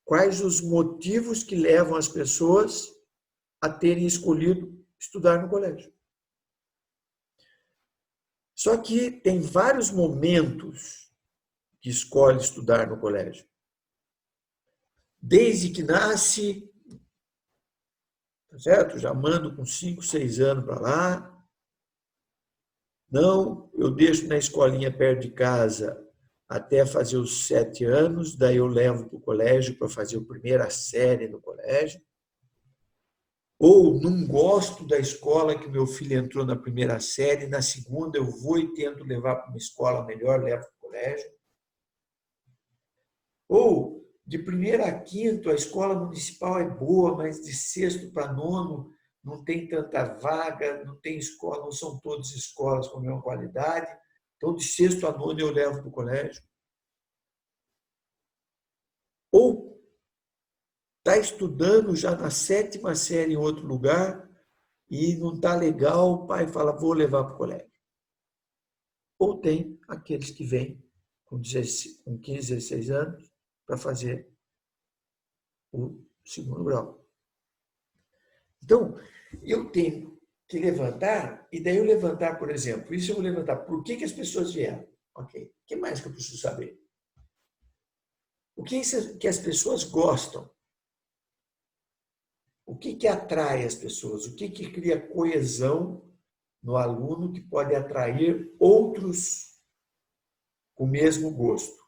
quais os motivos que levam as pessoas a terem escolhido estudar no colégio. Só que tem vários momentos que escolhe estudar no colégio. Desde que nasce, tá certo? Já mando com 5, 6 anos para lá. Não, eu deixo na escolinha perto de casa até fazer os 7 anos, daí eu levo para o colégio para fazer a primeira série no colégio. Ou não gosto da escola que meu filho entrou na primeira série, na segunda eu vou e tento levar para uma escola melhor, levo para o colégio. Ou, de primeira a quinto, a escola municipal é boa, mas de sexto para nono não tem tanta vaga, não tem escola, não são todas escolas com a mesma qualidade. Então, de sexto a nono eu levo para o colégio. Ou está estudando já na 7ª série em outro lugar e não está legal, o pai fala, vou levar para o colégio. Ou tem aqueles que vêm com 15, 16 anos para fazer o segundo grau. Então, eu tenho que levantar, e daí eu levantar, por exemplo, isso eu vou levantar, por que as pessoas vieram? Ok, o que mais que eu preciso saber? O que as pessoas gostam? O que atrai as pessoas? O que cria coesão no aluno que pode atrair outros com o mesmo gosto?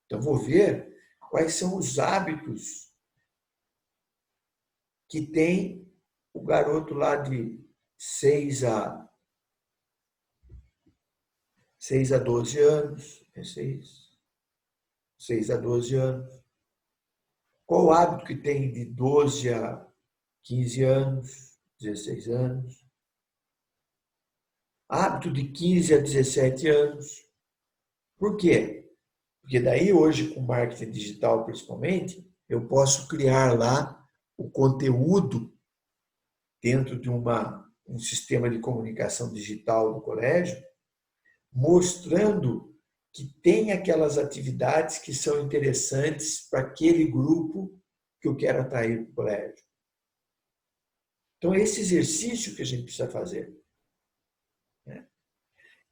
Então, vou ver quais são os hábitos que tem o garoto lá de 6 a 12 anos, 6 a 12 anos. Qual o hábito que tem de 12 a 15 anos, 16 anos? Hábito de 15 a 17 anos. Por quê? Porque daí hoje, com marketing digital principalmente, eu posso criar lá o conteúdo dentro de um sistema de comunicação digital do colégio, mostrando que tem aquelas atividades que são interessantes para aquele grupo que eu quero atrair para o colégio. Então, é esse exercício que a gente precisa fazer.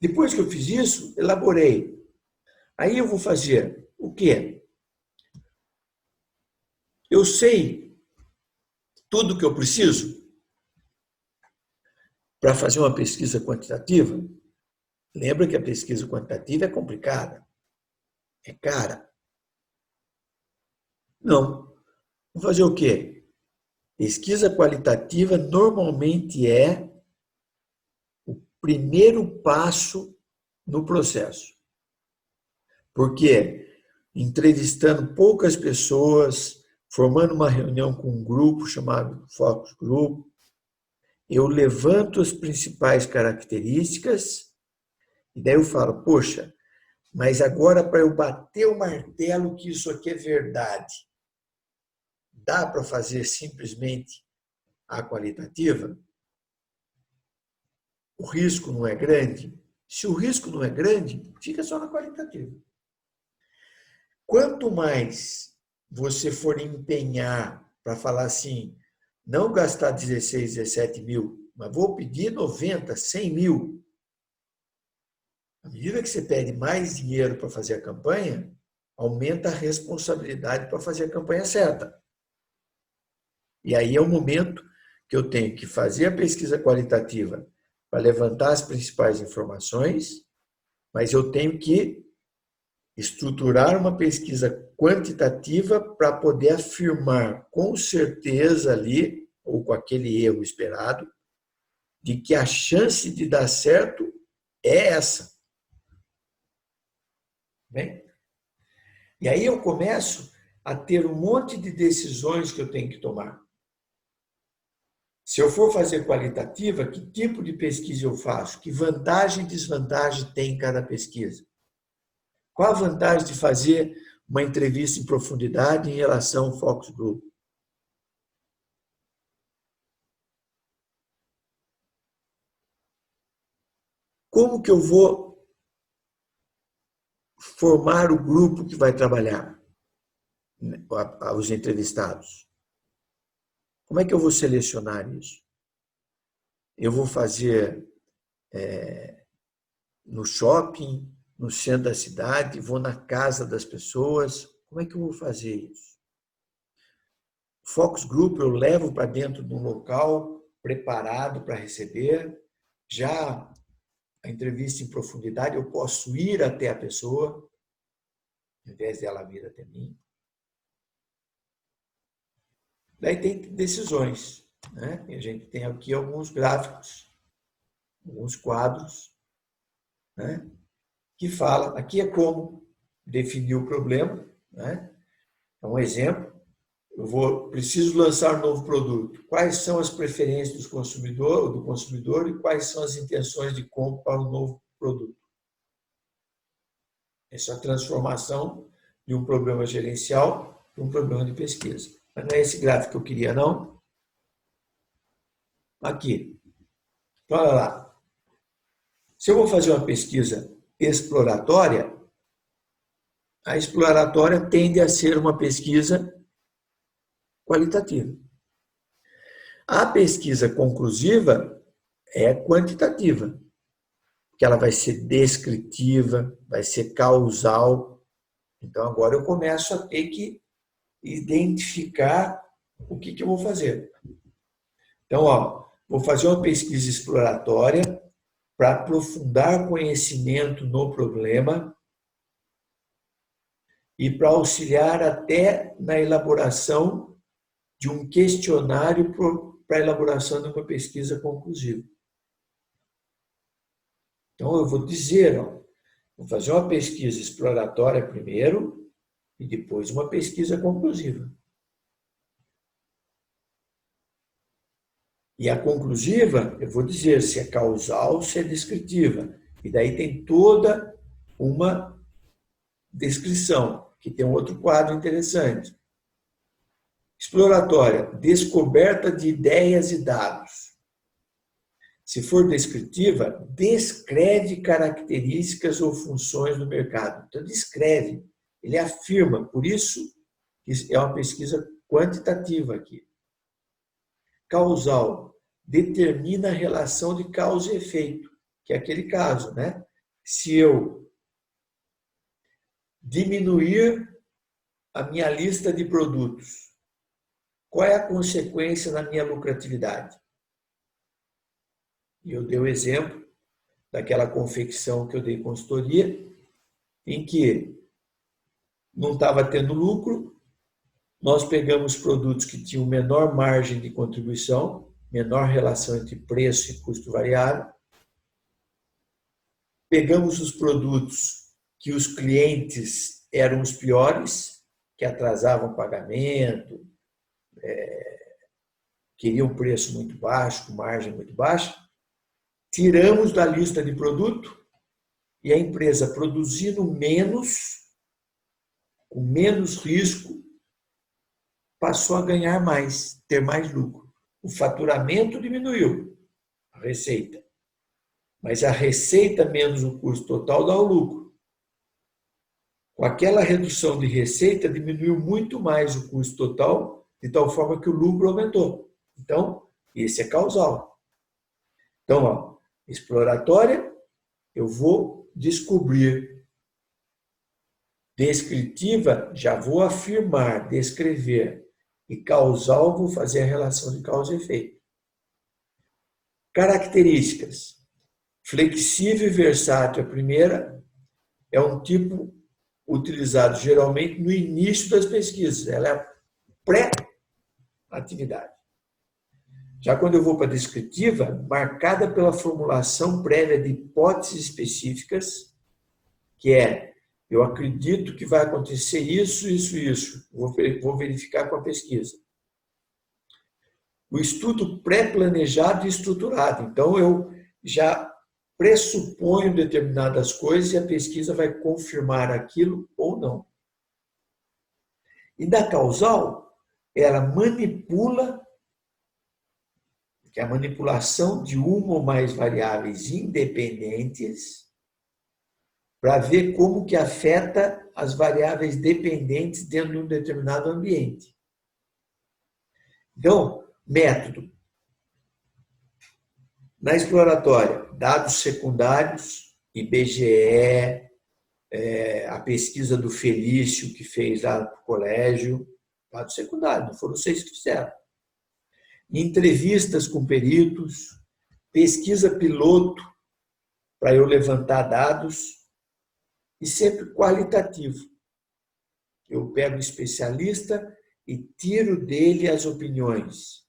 Depois que eu fiz isso, elaborei. Aí eu vou fazer o quê? Eu sei tudo o que eu preciso para fazer uma pesquisa quantitativa. Lembra que a pesquisa quantitativa é complicada, é cara. Não. Vou fazer o quê? Pesquisa qualitativa normalmente é o primeiro passo no processo. Porque entrevistando poucas pessoas, formando uma reunião com um grupo chamado Focus Group, eu levanto as principais características e daí eu falo, poxa, mas agora para eu bater o martelo que isso aqui é verdade, dá para fazer simplesmente a qualitativa? O risco não é grande? Se o risco não é grande, fica só na qualitativa. Quanto mais você for empenhar para falar assim, não gastar 16, 17 mil, mas vou pedir 90, 100 mil. À medida que você pede mais dinheiro para fazer a campanha, aumenta a responsabilidade para fazer a campanha certa. E aí é o momento que eu tenho que fazer a pesquisa qualitativa para levantar as principais informações, mas eu tenho que estruturar uma pesquisa quantitativa para poder afirmar com certeza ali, ou com aquele erro esperado, de que a chance de dar certo é essa. Bem? E aí eu começo a ter um monte de decisões que eu tenho que tomar. Se eu for fazer qualitativa, que tipo de pesquisa eu faço? Que vantagem e desvantagem tem em cada pesquisa? Qual a vantagem de fazer uma entrevista em profundidade em relação ao focus group? Como que eu vou formar o grupo que vai trabalhar, os entrevistados? Como é que eu vou selecionar isso? Eu vou fazer no shopping, no centro da cidade, vou na casa das pessoas. Como é que eu vou fazer isso? Focus Group eu levo para dentro de um local preparado para receber. Já a entrevista em profundidade, eu posso ir até a pessoa, ao invés dela vir até mim. Daí tem decisões, né? E a gente tem aqui alguns gráficos, alguns quadros, né? Que fala, aqui é como definir o problema, né? É um exemplo. Preciso lançar um novo produto. Quais são as preferências do consumidor e quais são as intenções de compra para o novo produto? Essa é a transformação de um problema gerencial para um problema de pesquisa. Mas não é esse gráfico que eu queria, não. Aqui. Olha lá. Se eu vou fazer uma pesquisa exploratória, a exploratória tende a ser uma pesquisa qualitativa. A pesquisa conclusiva é quantitativa, porque ela vai ser descritiva, vai ser causal. Então, agora eu começo a ter que identificar o que eu vou fazer. Então, vou fazer uma pesquisa exploratória para aprofundar conhecimento no problema e para auxiliar até na elaboração de um questionário para a elaboração de uma pesquisa conclusiva. Então, eu vou dizer, vou fazer uma pesquisa exploratória primeiro e depois uma pesquisa conclusiva. E a conclusiva, eu vou dizer se é causal ou se é descritiva. E daí tem toda uma descrição, que tem um outro quadro interessante. Exploratória, descoberta de ideias e dados. Se for descritiva, descreve características ou funções do mercado. Então, descreve, ele afirma. Por isso, é uma pesquisa quantitativa aqui. Causal, determina a relação de causa e efeito, que é aquele caso, né? Se eu diminuir a minha lista de produtos, qual é a consequência na minha lucratividade? E eu dei o exemplo daquela confecção que eu dei consultoria, em que não estava tendo lucro, nós pegamos produtos que tinham menor margem de contribuição, menor relação entre preço e custo variável, pegamos os produtos que os clientes eram os piores, que atrasavam o pagamento, queriam preço muito baixo, com margem muito baixa, tiramos da lista de produto e a empresa produzindo menos, com menos risco, passou a ganhar mais, ter mais lucro. O faturamento diminuiu, a receita. Mas a receita menos o custo total dá o lucro. Com aquela redução de receita, diminuiu muito mais o custo total, de tal forma que o lucro aumentou. Então, esse é causal. Então, ó, exploratória, eu vou descobrir. Descritiva, já vou afirmar, descrever. E causal, vou fazer a relação de causa e efeito. Características. Flexível e versátil, a primeira, é um tipo utilizado geralmente no início das pesquisas. Ela é pré-atividade. Já quando eu vou para a descritiva, marcada pela formulação prévia de hipóteses específicas, que é, eu acredito que vai acontecer isso, isso, isso. Vou verificar com a pesquisa. O estudo pré-planejado e estruturado. Então, eu já pressuponho determinadas coisas e a pesquisa vai confirmar aquilo ou não. E da causal, ela manipula, que é a manipulação de uma ou mais variáveis independentes para ver como que afeta as variáveis dependentes dentro de um determinado ambiente. Então, método. Na exploratória, dados secundários, IBGE, a pesquisa do Felício, que fez lá no colégio, dados secundários, não foram vocês que fizeram. Entrevistas com peritos, pesquisa piloto, para eu levantar dados, e sempre qualitativo. Eu pego o especialista e tiro dele as opiniões.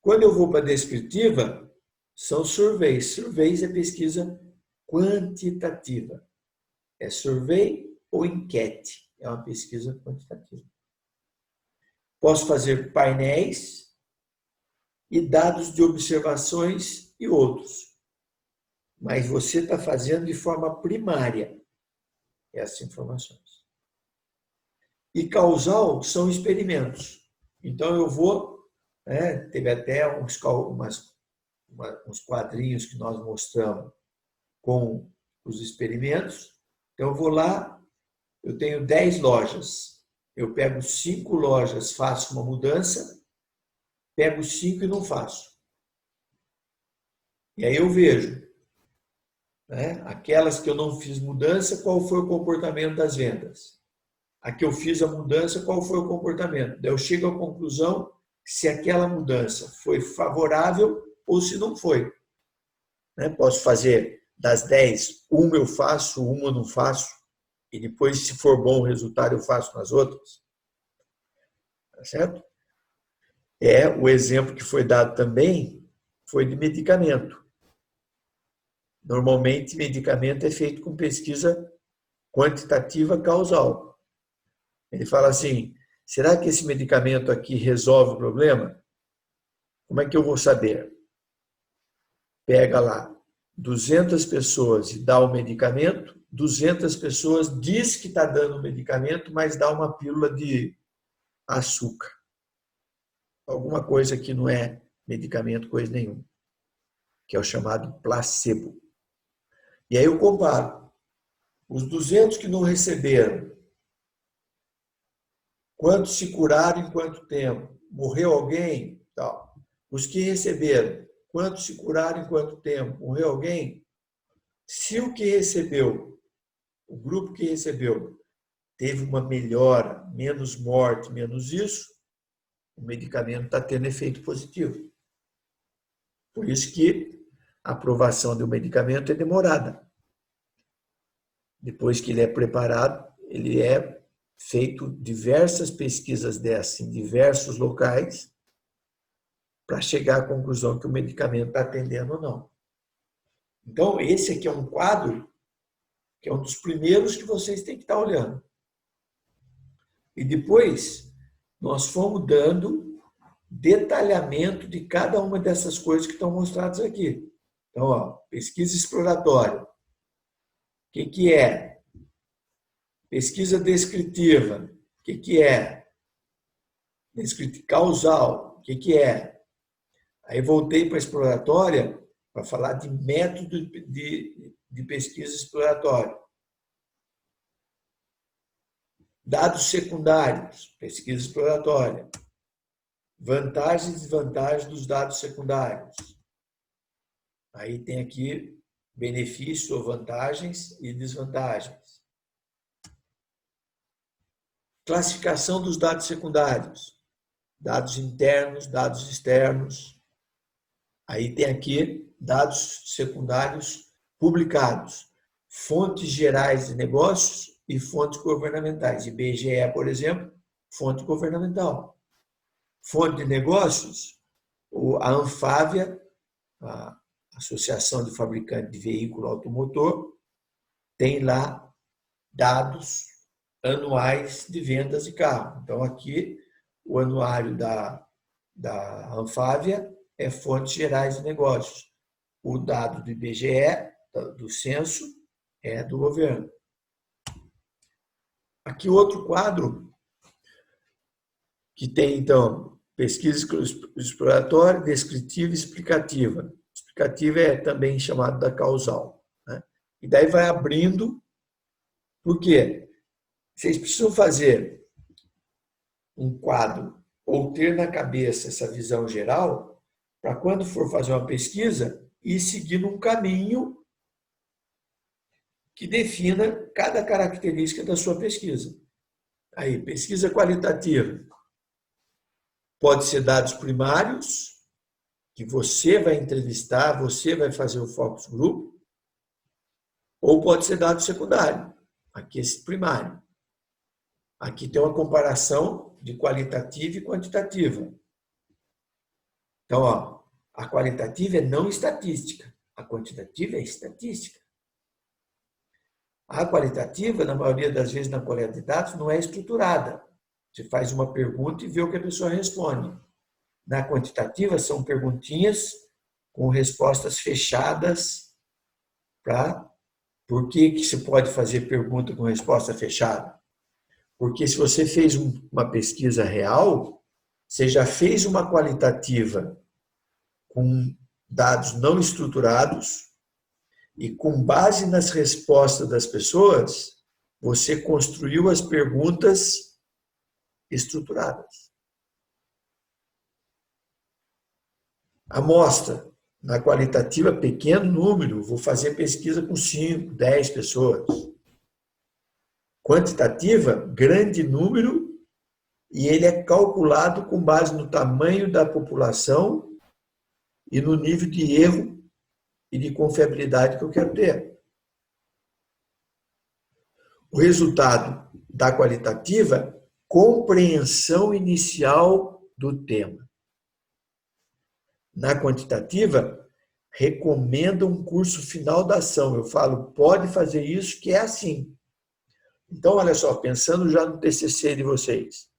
Quando eu vou para a descritiva, são surveys. Surveys é pesquisa quantitativa. É survey ou enquete. É uma pesquisa quantitativa. Posso fazer painéis e dados de observações e outros. Mas você está fazendo de forma primária essas informações. E causal são experimentos. Então, eu vou... teve até uns quadrinhos que nós mostramos com os experimentos. Então, eu vou lá, eu tenho 10 lojas. Eu pego 5 lojas, faço uma mudança, pego 5 e não faço. E aí eu vejo, aquelas que eu não fiz mudança, qual foi o comportamento das vendas? A que eu fiz a mudança, qual foi o comportamento? Daí eu chego à conclusão se aquela mudança foi favorável ou se não foi. Posso fazer das 10, uma eu faço, uma eu não faço, e depois, se for bom o resultado, eu faço nas outras. Tá certo? O exemplo que foi dado também foi de medicamento. Normalmente, medicamento é feito com pesquisa quantitativa causal. Ele fala assim, será que esse medicamento aqui resolve o problema? Como é que eu vou saber? Pega lá 200 pessoas e dá o medicamento, 200 pessoas diz que está dando o medicamento, mas dá uma pílula de açúcar. Alguma coisa que não é medicamento, coisa nenhuma. Que é o chamado placebo. E aí eu comparo. Os 200 que não receberam, quantos se curaram em quanto tempo? Morreu alguém? Tal. Os que receberam, quantos se curaram em quanto tempo? Morreu alguém? Se o que recebeu, o grupo que recebeu, teve uma melhora, menos morte, menos isso, o medicamento está tendo efeito positivo. Por isso que a aprovação do medicamento é demorada. Depois que ele é preparado, ele é feito diversas pesquisas dessas em diversos locais para chegar à conclusão que o medicamento está atendendo ou não. Então, esse aqui é um quadro que é um dos primeiros que vocês têm que estar olhando. E depois, nós fomos dando detalhamento de cada uma dessas coisas que estão mostradas aqui. Então, pesquisa exploratória. O que é? Pesquisa descritiva. O que é? Causal, o que é? Aí voltei para a exploratória para falar de método de pesquisa exploratória. Dados secundários, pesquisa exploratória. Vantagens e desvantagens dos dados secundários. Aí tem aqui benefícios ou vantagens e desvantagens. Classificação dos dados secundários. Dados internos, dados externos. Aí tem aqui dados secundários publicados. Fontes gerais de negócios e fontes governamentais. IBGE, por exemplo, fonte governamental. Fonte de negócios, a Anfávia, a Associação de Fabricantes de Veículo Automotor, tem lá dados anuais de vendas de carro. Então, aqui, o anuário da Anfávia é fontes gerais de negócios. O dado do IBGE, do censo, é do governo. Aqui outro quadro que tem, então, pesquisa exploratória, descritiva e explicativa. Explicativa é também chamado da causal, né? E daí vai abrindo, por quê? Vocês precisam fazer um quadro ou ter na cabeça essa visão geral para quando for fazer uma pesquisa ir seguindo um caminho que defina cada característica da sua pesquisa. Aí, pesquisa qualitativa. Pode ser dados primários, que você vai entrevistar, você vai fazer o focus group, ou pode ser dado secundário, aqui esse primário. Aqui tem uma comparação de qualitativa e quantitativa. Então, ó, a qualitativa é não estatística, a quantitativa é estatística. A qualitativa, na maioria das vezes na coleta de dados, não é estruturada. Você faz uma pergunta e vê o que a pessoa responde. Na quantitativa, são perguntinhas com respostas fechadas. Por que se pode fazer pergunta com resposta fechada? Porque se você fez uma pesquisa real, você já fez uma qualitativa com dados não estruturados e, com base nas respostas das pessoas, você construiu as perguntas estruturadas. Amostra, na qualitativa, pequeno número, vou fazer pesquisa com 5, 10 pessoas. Quantitativa, grande número, e ele é calculado com base no tamanho da população e no nível de erro e de confiabilidade que eu quero ter. O resultado da qualitativa, compreensão inicial do tema. Na quantitativa, recomenda um curso final da ação. Eu falo, pode fazer isso, que é assim. Então, olha só, pensando já no TCC de vocês.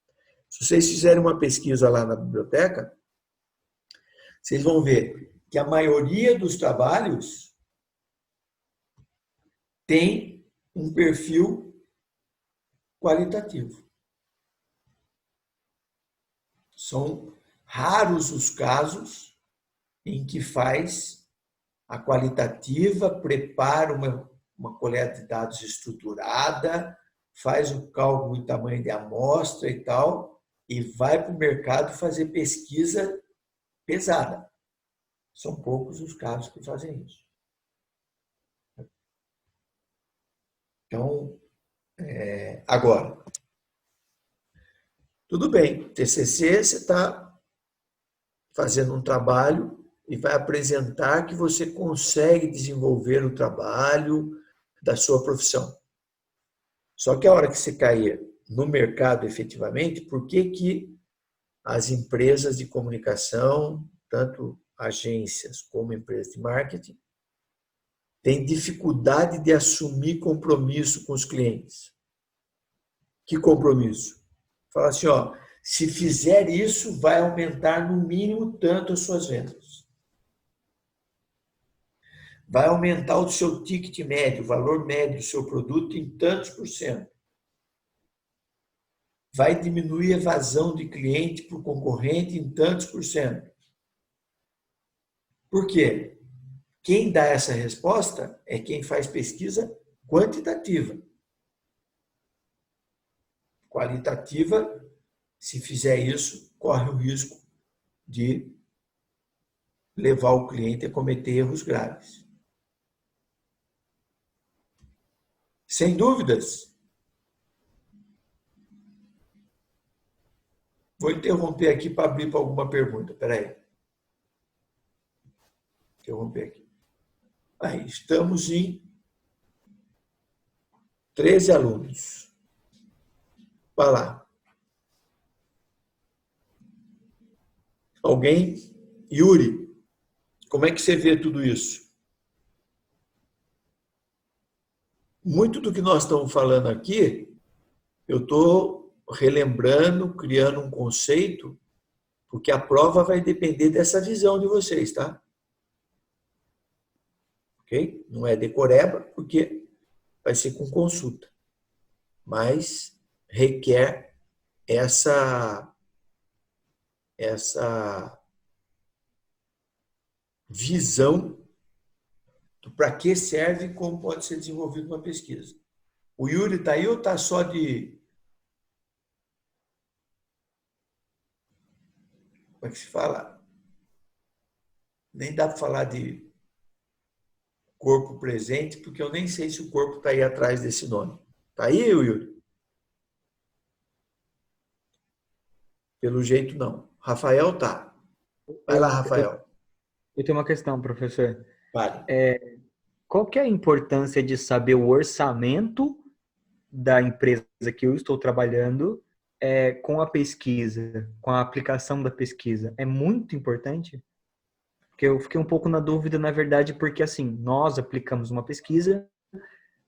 Se vocês fizerem uma pesquisa lá na biblioteca, vocês vão ver que a maioria dos trabalhos tem um perfil qualitativo. São raros os casos em que faz a qualitativa, prepara uma coleta de dados estruturada, faz o cálculo do tamanho de amostra e tal, e vai para o mercado fazer pesquisa pesada. São poucos os casos que fazem isso. Então, agora, tudo bem, TCC você está fazendo um trabalho e vai apresentar que você consegue desenvolver o trabalho da sua profissão. Só que a hora que você cair no mercado efetivamente, por que as empresas de comunicação, tanto agências como empresas de marketing, têm dificuldade de assumir compromisso com os clientes? Que compromisso? Fala assim, ó, se fizer isso, vai aumentar no mínimo tanto as suas vendas. Vai aumentar o seu ticket médio, o valor médio do seu produto em tantos %. vai diminuir a evasão de cliente para o concorrente em tantos por cento. Por quê? Quem dá essa resposta é quem faz pesquisa quantitativa. Qualitativa, se fizer isso, corre o risco de levar o cliente a cometer erros graves. Sem dúvidas. Vou interromper aqui para abrir para alguma pergunta. Espera aí. Interromper aqui. Aí, estamos em 13 alunos. Vai lá. Alguém? Yuri, como é que você vê tudo isso? Muito do que nós estamos falando aqui, eu estou relembrando, criando um conceito, porque a prova vai depender dessa visão de vocês, tá? Ok? Não é decoreba, porque vai ser com consulta. Mas requer essa visão do para que serve e como pode ser desenvolvida uma pesquisa. O Yuri está aí ou está só de... Como é que se fala? Nem dá para falar de corpo presente, porque eu nem sei se o corpo está aí atrás desse nome. Está aí, Yuri? Pelo jeito, não. Rafael tá. Vai lá, Rafael. Eu tenho uma questão, professor. Vale. Qual que é a importância de saber o orçamento da empresa que eu estou trabalhando com a pesquisa, com a aplicação da pesquisa? É muito importante? Porque eu fiquei um pouco na dúvida, na verdade, porque assim, nós aplicamos uma pesquisa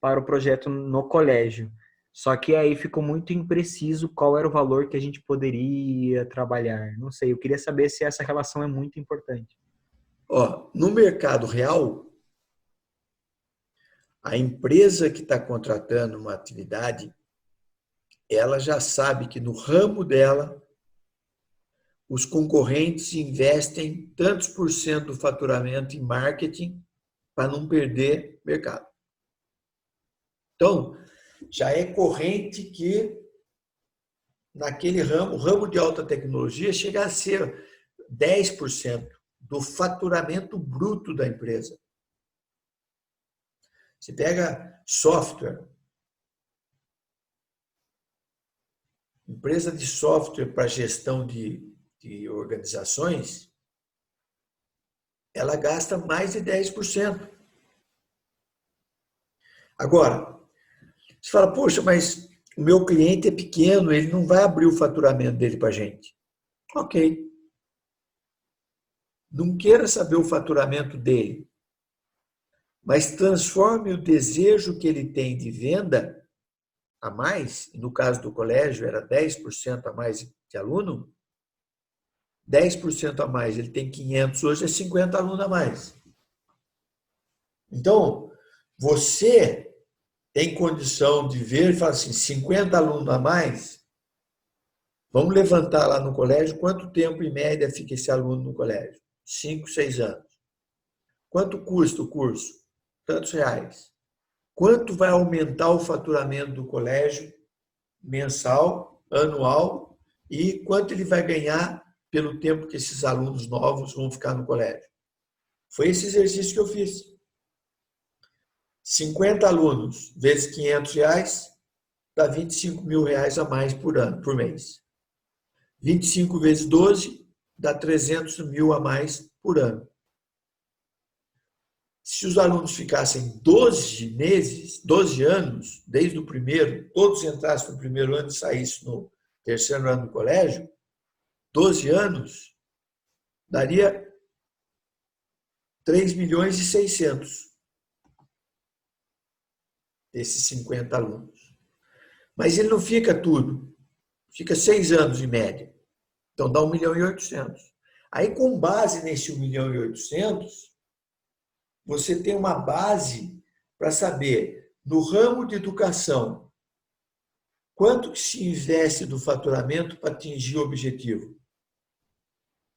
para o projeto no colégio. Só que aí ficou muito impreciso qual era o valor que a gente poderia trabalhar. Não sei, eu queria saber se essa relação é muito importante. Ó, no mercado real, a empresa que está contratando uma atividade, ela já sabe que no ramo dela, os concorrentes investem tantos por cento do faturamento em marketing para não perder mercado. Então, já é corrente que naquele ramo, o ramo de alta tecnologia, chega a ser 10% do faturamento bruto da empresa. Você pega software, empresa de software para gestão de organizações, ela gasta mais de 10%. Agora, você fala, poxa, mas o meu cliente é pequeno, ele não vai abrir o faturamento dele para a gente. Ok. Não queira saber o faturamento dele, mas transforme o desejo que ele tem de venda a mais, no caso do colégio era 10% a mais de aluno, 10% a mais, ele tem 500, hoje é 50 alunos a mais. Então, você tem condição de ver e falar assim, 50 alunos a mais, vamos levantar lá no colégio, quanto tempo em média fica esse aluno no colégio? 5, 6 anos. Quanto custa o curso? Tantos reais. Quanto vai aumentar o faturamento do colégio mensal, anual, e quanto ele vai ganhar pelo tempo que esses alunos novos vão ficar no colégio? Foi esse exercício que eu fiz. 50 alunos vezes 500 reais dá 25 mil reais a mais por ano, por mês. 25 vezes 12 dá 300 mil a mais por ano. Se os alunos ficassem 12 meses, 12 anos, desde o primeiro, todos entrassem no primeiro ano e saíssem no terceiro ano do colégio, 12 anos, daria 3 milhões e 600 desses 50 alunos. Mas ele não fica tudo, fica 6 anos em média. Então dá 1 milhão e 800. Aí com base nesse 1 milhão e 800, você tem uma base para saber, no ramo de educação, Quanto que se investe do faturamento para atingir o objetivo?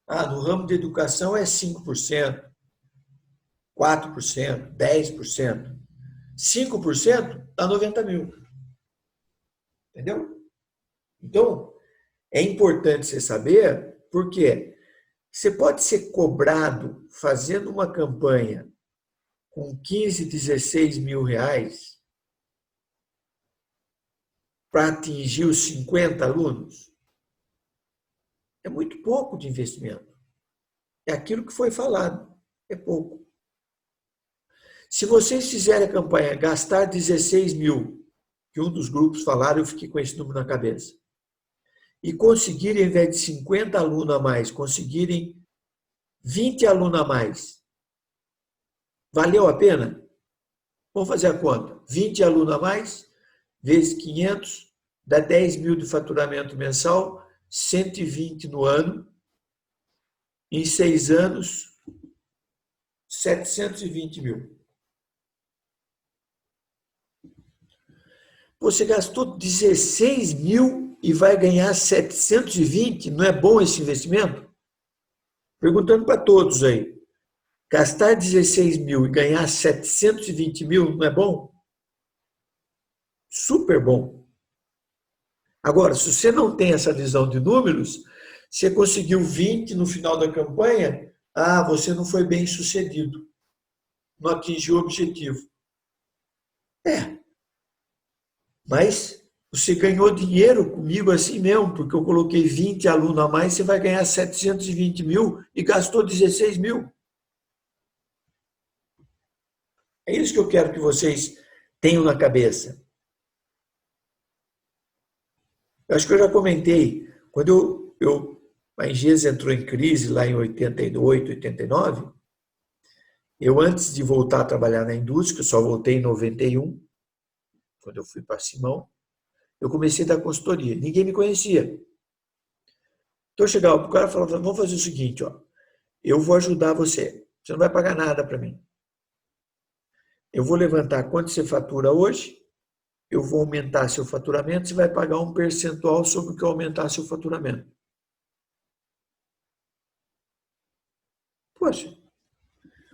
No ramo de educação é 5%, 4%, 10%. 5% dá 90 mil. Entendeu? Então, é importante você saber, porque você pode ser cobrado fazendo uma campanha com 15, 16 mil reais para atingir os 50 alunos. É muito pouco de investimento. É aquilo que foi falado. É pouco. Se vocês fizerem a campanha gastar 16 mil, que um dos grupos falaram, eu fiquei com esse número na cabeça, e conseguirem, ao invés de 50 alunos a mais, conseguirem 20 alunos a mais, valeu a pena? Vamos fazer a conta. 20 alunos a mais, vezes 500, dá 10 mil de faturamento mensal, 120 no ano. Em 6 anos, 720 mil. Você gastou 16 mil e vai ganhar 720? Não é bom esse investimento? Perguntando para todos aí. Gastar 16 mil e ganhar 720 mil não é bom? Super bom. Agora, se você não tem essa visão de números, você conseguiu 20 no final da campanha, você não foi bem sucedido. Não atingiu o objetivo. Mas você ganhou dinheiro comigo assim mesmo, porque eu coloquei 20 alunos a mais, você vai ganhar 720 mil e gastou 16 mil. É isso que eu quero que vocês tenham na cabeça. Eu acho que eu já comentei, quando a Engesa entrou em crise lá em 88, 89, eu antes de voltar a trabalhar na indústria, eu só voltei em 91, quando eu fui para Simão, eu comecei a dar consultoria. Ninguém me conhecia. Então eu chegava para o cara e falava, vamos fazer o seguinte, eu vou ajudar você. Você não vai pagar nada para mim. Eu vou levantar quanto você fatura hoje, eu vou aumentar seu faturamento, você vai pagar um percentual sobre o que eu aumentar seu faturamento. Poxa,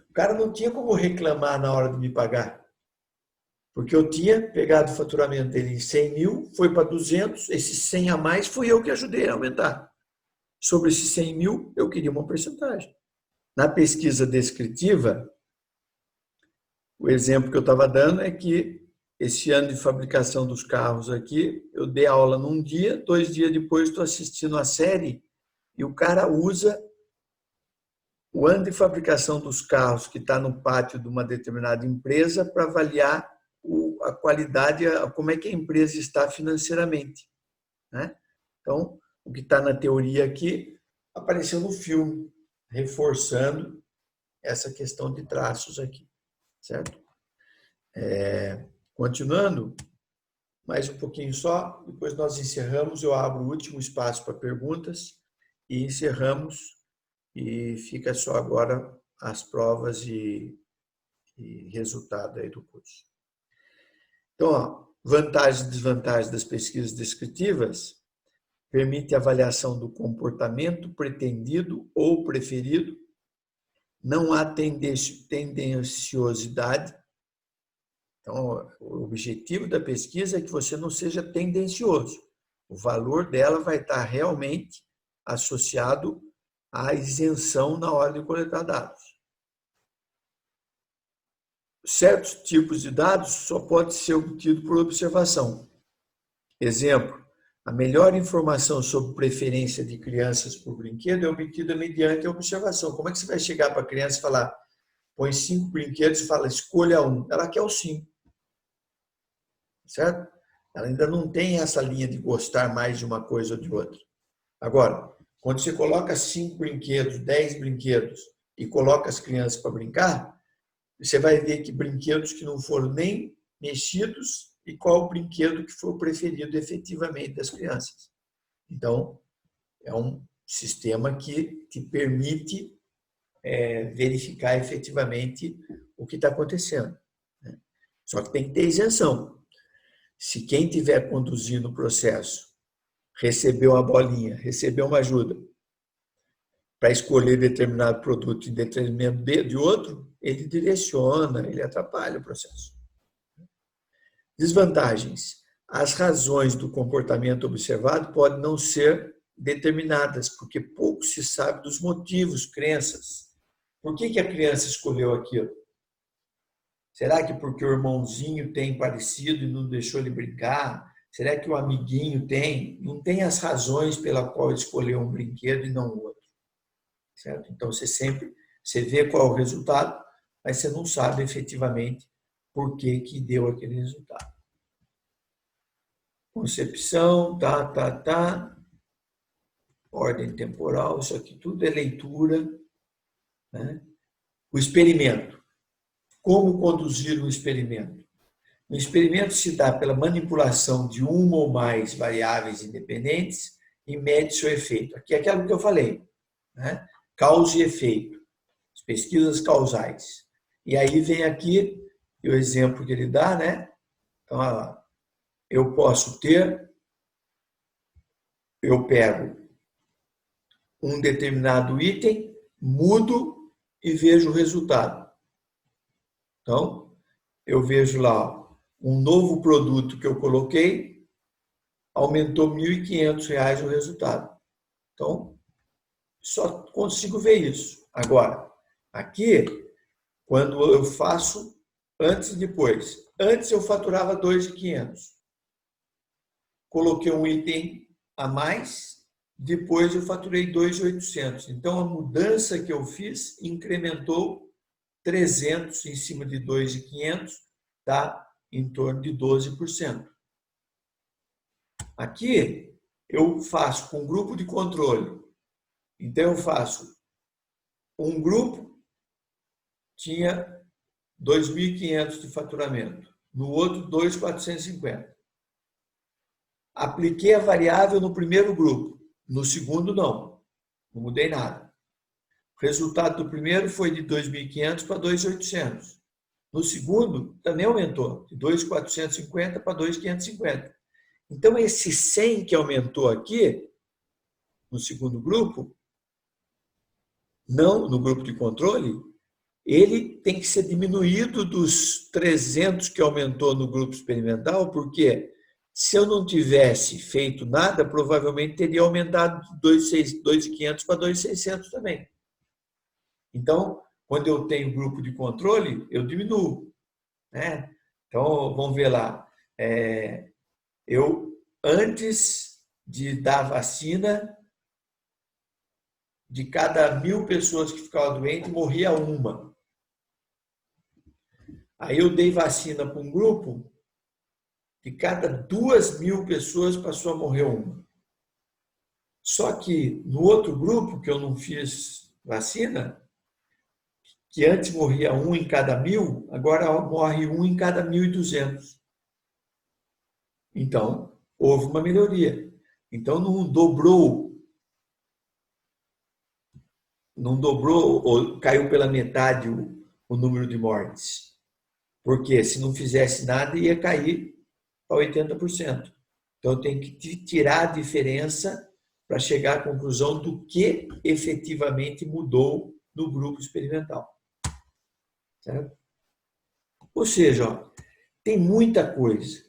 o cara não tinha como reclamar na hora de me pagar. Porque eu tinha pegado o faturamento dele em 100 mil, foi para 200, esses 100 a mais fui eu que ajudei a aumentar. Sobre esses 100 mil, eu queria uma porcentagem. Na pesquisa descritiva, o exemplo que eu estava dando é que esse ano de fabricação dos carros aqui, eu dei aula num dia, 2 dias depois estou assistindo a série e o cara usa o ano de fabricação dos carros que está no pátio de uma determinada empresa para avaliar a qualidade, como é que a empresa está financeiramente. Né? Então, o que está na teoria aqui apareceu no filme, reforçando essa questão de traços aqui. Certo? Continuando, mais um pouquinho só, depois nós encerramos, eu abro o último espaço para perguntas e encerramos e fica só agora as provas e resultado aí do curso. Então, vantagens e desvantagens das pesquisas descritivas: permite avaliação do comportamento pretendido ou preferido, não há tendenciosidade. Então, o objetivo da pesquisa é que você não seja tendencioso. O valor dela vai estar realmente associado à isenção na hora de coletar dados. Certos tipos de dados só pode ser obtido por observação. Exemplo, a melhor informação sobre preferência de crianças por brinquedo é obtida mediante a observação. Como é que você vai chegar para a criança e falar, põe 5 brinquedos e fala, escolha um? Ela quer os 5. Certo? Ela ainda não tem essa linha de gostar mais de uma coisa ou de outra. Agora, quando você coloca 5 brinquedos, 10 brinquedos e coloca as crianças para brincar, você vai ver que brinquedos que não foram nem mexidos e qual o brinquedo que foi o preferido efetivamente das crianças. Então, é um sistema que te permite verificar efetivamente o que está acontecendo. Né? Só que tem que ter isenção. Se quem estiver conduzindo o processo recebeu a bolinha, recebeu uma ajuda para escolher determinado produto em detrimento de outro, ele direciona, ele atrapalha o processo. Desvantagens. As razões do comportamento observado podem não ser determinadas, porque pouco se sabe dos motivos, crenças. Por que a criança escolheu aquilo? Será que porque o irmãozinho tem parecido e não deixou ele brincar? Será que o amiguinho tem? Não tem as razões pela qual ele escolheu um brinquedo e não o outro. Certo? Então, você vê qual é o resultado, mas você não sabe efetivamente por que deu aquele resultado. Concepção, ordem temporal, isso aqui tudo é leitura. Né? O experimento. Como conduzir um experimento? O experimento se dá pela manipulação de uma ou mais variáveis independentes e mede seu efeito. Aqui é aquilo que eu falei, né? Causa e efeito, as pesquisas causais. E aí vem aqui o exemplo que ele dá, né? Então, olha lá. Eu pego um determinado item, mudo e vejo o resultado. Então, eu vejo lá um novo produto que eu coloquei, aumentou R$ 1.500 o resultado. Então, só consigo ver isso. Agora, aqui, quando eu faço antes e depois. Antes eu faturava R$ 2.500. Coloquei um item a mais, depois eu faturei R$ 2.800. Então, a mudança que eu fiz incrementou 300 em cima de 2.500, dá em torno de 12%. Aqui, eu faço com um grupo de controle. Então, eu faço um grupo, tinha 2.500 de faturamento, no outro 2.450. Apliquei a variável no primeiro grupo, no segundo não mudei nada. O resultado do primeiro foi de 2.500 para 2.800. No segundo, também aumentou, de 2.450 para 2.550. Então, esse 100 que aumentou aqui, no segundo grupo, não no grupo de controle, ele tem que ser diminuído dos 300 que aumentou no grupo experimental, porque se eu não tivesse feito nada, provavelmente teria aumentado de 2.500 para 2.600 também. Então, quando eu tenho grupo de controle, eu diminuo. Né? Então, vamos ver lá. Eu, antes de dar vacina, de cada 1.000 pessoas que ficavam doentes, morria uma. Aí eu dei vacina para um grupo, de cada 2.000 pessoas passou a morrer uma. Só que no outro grupo, que eu não fiz vacina, que antes morria um em cada 1.000, agora morre um em cada 1.200. Então, houve uma melhoria. Então, não dobrou, ou caiu pela metade o número de mortes. Porque se não fizesse nada, ia cair para 80%. Então, tem que tirar a diferença para chegar à conclusão do que efetivamente mudou no grupo experimental. Certo? Ou seja, ó, tem muita coisa.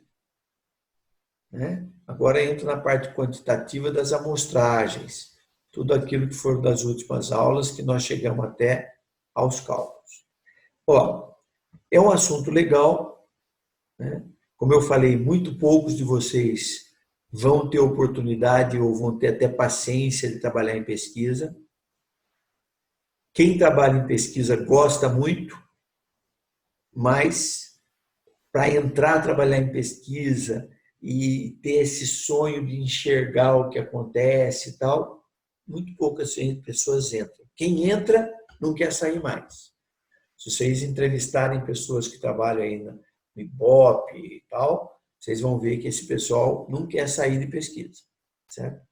Né? Agora entro na parte quantitativa das amostragens. Tudo aquilo que foram das últimas aulas, que nós chegamos até aos cálculos. Ó, é um assunto legal, né? Como eu falei, muito poucos de vocês vão ter oportunidade ou vão ter até paciência de trabalhar em pesquisa. Quem trabalha em pesquisa gosta muito, mas para entrar a trabalhar em pesquisa e ter esse sonho de enxergar o que acontece e tal, muito poucas pessoas entram. Quem entra não quer sair mais. Se vocês entrevistarem pessoas que trabalham ainda no Ibope e tal, vocês vão ver que esse pessoal não quer sair de pesquisa, certo?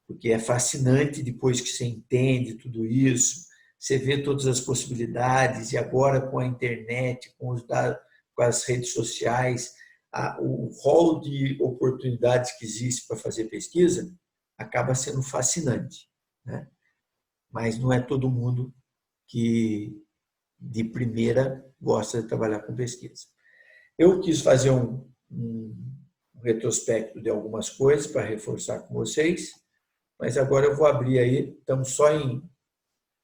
Porque é fascinante depois que você entende tudo isso, você vê todas as possibilidades, e agora com a internet, com os dados, com as redes sociais, o rol de oportunidades que existe para fazer pesquisa acaba sendo fascinante, né? Mas não é todo mundo que, de primeira, gosta de trabalhar com pesquisa. Eu quis fazer um retrospecto de algumas coisas para reforçar com vocês, mas agora eu vou abrir aí, estamos só em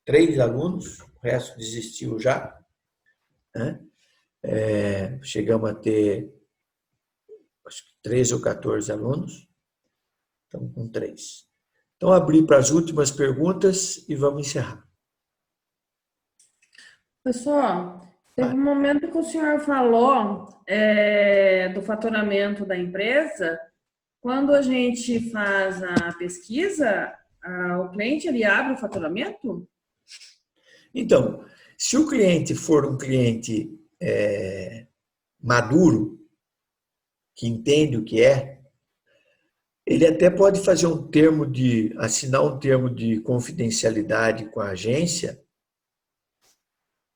3 alunos, o resto desistiu já, né? Chegamos a ter, acho que 13 ou 14 alunos, estamos com 3. Então, abri para as últimas perguntas e vamos encerrar. Pessoal, teve um momento que o senhor falou do faturamento da empresa. Quando a gente faz a pesquisa, o cliente ele abre o faturamento? Então, se o cliente for um cliente maduro, que entende o que é, ele até pode fazer assinar um termo de confidencialidade com a agência,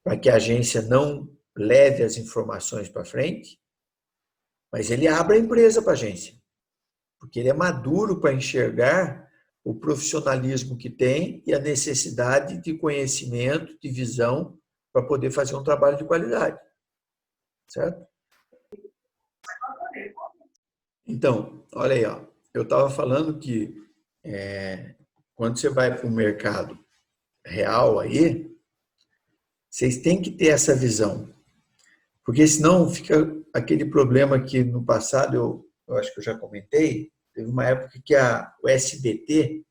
para que a agência não leve as informações para frente, mas ele abre a empresa para a agência, porque ele é maduro para enxergar o profissionalismo que tem e a necessidade de conhecimento, de visão, para poder fazer um trabalho de qualidade. Certo? Então, olha aí, ó. Eu estava falando que quando você vai para o mercado real aí, vocês têm que ter essa visão. Porque senão fica aquele problema que no passado, eu acho que eu já comentei, teve uma época que o SBT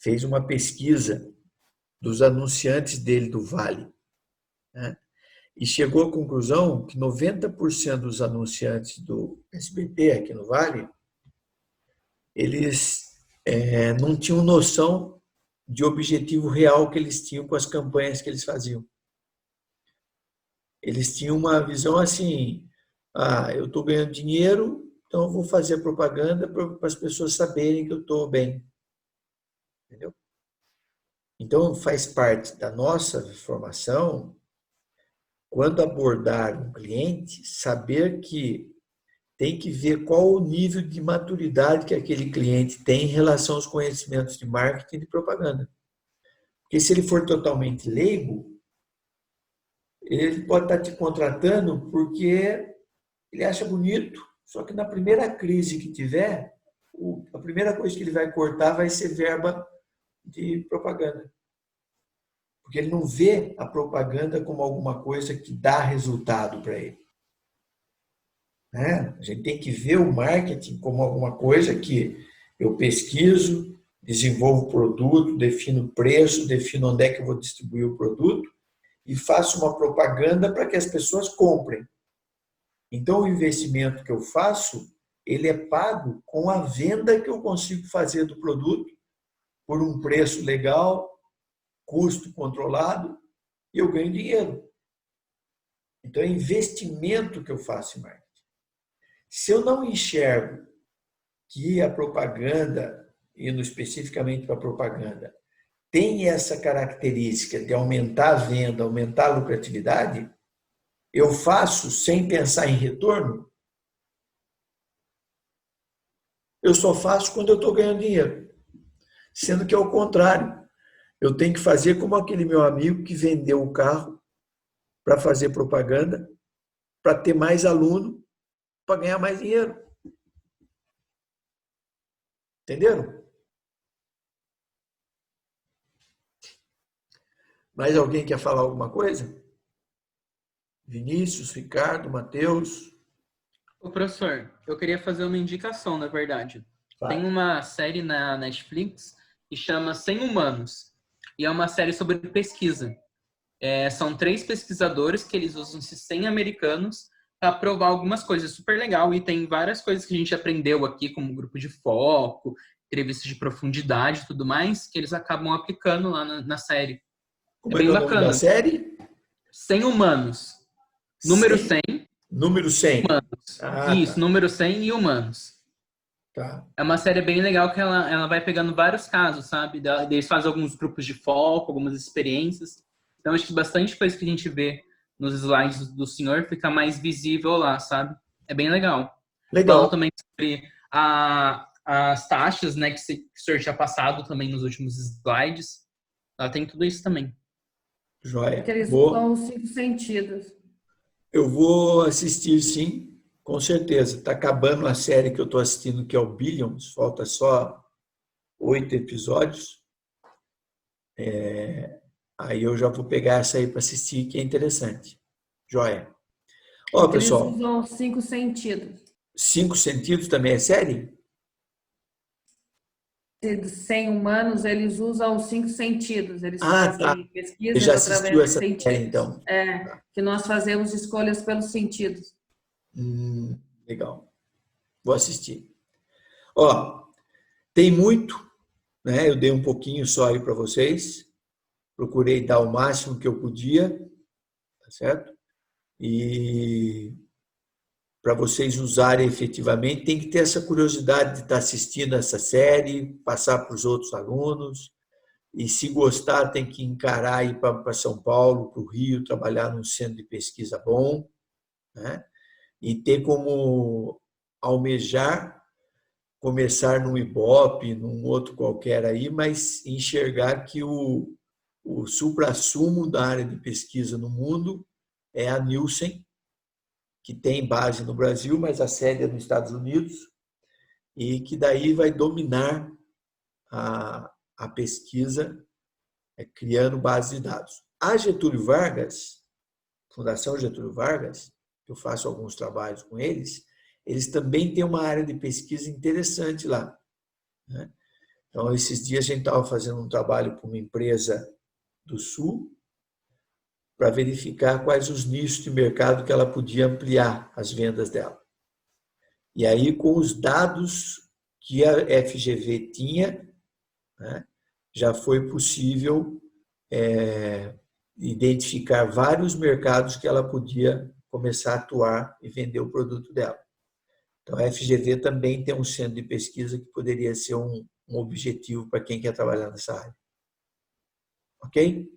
fez uma pesquisa dos anunciantes dele do Vale, né? E chegou à conclusão que 90% dos anunciantes do SBT aqui no Vale, eles não tinham noção de objetivo real que eles tinham com as campanhas que eles faziam. Eles tinham uma visão assim, eu estou ganhando dinheiro, então eu vou fazer propaganda para as pessoas saberem que eu estou bem. Entendeu? Então, faz parte da nossa formação, quando abordar um cliente, saber que tem que ver qual o nível de maturidade que aquele cliente tem em relação aos conhecimentos de marketing e de propaganda. Porque se ele for totalmente leigo, ele pode estar te contratando porque ele acha bonito, só que na primeira crise que tiver, a primeira coisa que ele vai cortar vai ser verba de propaganda. Porque ele não vê a propaganda como alguma coisa que dá resultado para ele. A gente tem que ver o marketing como alguma coisa que eu pesquiso, desenvolvo o produto, defino o preço, defino onde é que eu vou distribuir o produto e faço uma propaganda para que as pessoas comprem. Então, o investimento que eu faço, ele é pago com a venda que eu consigo fazer do produto por um preço legal, custo controlado, e eu ganho dinheiro. Então, é investimento que eu faço em marketing. Se eu não enxergo que a propaganda, indo especificamente para a propaganda, tem essa característica de aumentar a venda, aumentar a lucratividade, eu faço sem pensar em retorno, eu só faço quando eu estou ganhando dinheiro. Sendo que é o contrário. Eu tenho que fazer como aquele meu amigo que vendeu o carro para fazer propaganda, para ter mais aluno, para ganhar mais dinheiro. Entenderam? Mais alguém quer falar alguma coisa? Vinícius, Ricardo, Matheus? Ô, professor, eu queria fazer uma indicação, na verdade. Vai. Tem uma série na Netflix que chama 100 Humanos. E é uma série sobre pesquisa. São 3 pesquisadores que eles usam esses 100 americanos para provar algumas coisas super legal. E tem várias coisas que a gente aprendeu aqui, como grupo de foco, entrevistas de profundidade e tudo mais, que eles acabam aplicando lá na série. Como é bem o nome bacana. da série? 100 Humanos. Número 100. Número 100. Humanos. Isso, tá. número 100 e Humanos. Tá. É uma série bem legal que ela vai pegando vários casos, sabe? Eles fazem alguns grupos de foco, algumas experiências. Então, acho que bastante coisa que a gente vê nos slides do senhor fica mais visível lá, sabe? É bem legal. Legal. Falam também sobre as taxas, né, que o senhor tinha passado também nos últimos slides. Ela tem tudo isso também. Joia. Que eles usam os 5 sentidos. Eu vou assistir, sim, com certeza. Está acabando a série que eu estou assistindo, que é o Billions. Falta só 8 episódios. Aí eu já vou pegar essa aí para assistir, que é interessante. Joia. Ó, Eles pessoal, usam os 5 sentidos. 5 sentidos também é série? Sem humanos, eles usam os 5 sentidos. Eles Ah, tá. fazem Você pesquisas já através assistiu dos essa sentidos. série, então? Que nós fazemos escolhas pelos sentidos. Legal. Vou assistir. Ó, tem muito, né? Eu dei um pouquinho só aí para vocês. Procurei dar o máximo que eu podia, tá certo? E para vocês usarem efetivamente, tem que ter essa curiosidade de estar assistindo essa série, passar para os outros alunos. E se gostar, tem que encarar ir para São Paulo, para o Rio, trabalhar num centro de pesquisa bom, né? E ter como almejar começar num Ibope, num outro qualquer aí, mas enxergar que o suprassumo da área de pesquisa no mundo é a Nielsen, que tem base no Brasil, mas a sede é nos Estados Unidos, e que daí vai dominar a pesquisa criando base de dados. A Getúlio Vargas, Fundação Getúlio Vargas, que eu faço alguns trabalhos com eles também têm uma área de pesquisa interessante lá, né? Então, esses dias a gente estava fazendo um trabalho para uma empresa do Sul para verificar quais os nichos de mercado que ela podia ampliar as vendas dela. E aí, com os dados que a FGV tinha, né, já foi possível identificar vários mercados que ela podia começar a atuar e vender o produto dela. Então, a FGV também tem um centro de pesquisa que poderia ser um objetivo para quem quer trabalhar nessa área. Ok?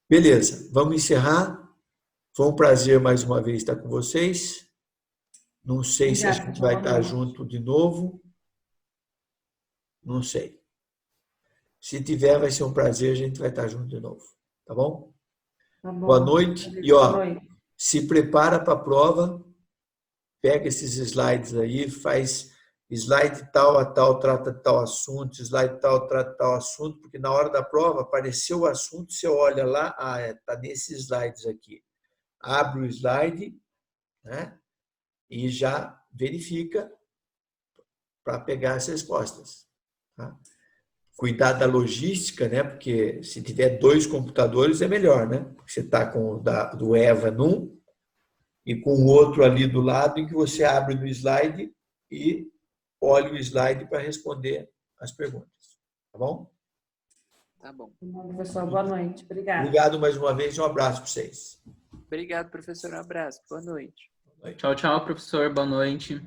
Beleza, vamos encerrar. Foi um prazer mais uma vez estar com vocês. Não sei se a gente vai estar junto de novo. Não sei. Se tiver, vai ser um prazer, a gente vai estar junto de novo. Tá bom? Tá bom. Boa noite. E, ó, se prepara para a prova. Pega esses slides aí, faz slide tal a tal, trata tal assunto, slide tal, trata tal assunto, porque na hora da prova apareceu o assunto, você olha lá, está nesses slides aqui. Abre o slide, né, e já verifica para pegar as respostas. Tá? Cuidar da logística, né, porque se tiver 2 computadores é melhor, né? Porque você está com o do EVA num, e com o outro ali do lado, em que você abre no slide e olha o slide para responder as perguntas. Tá bom? Tá bom. Tá bom, pessoal. Boa noite. Obrigada. Obrigado mais uma vez. Um abraço para vocês. Obrigado, professor. Um abraço. Boa noite. Tchau, tchau, professor. Boa noite.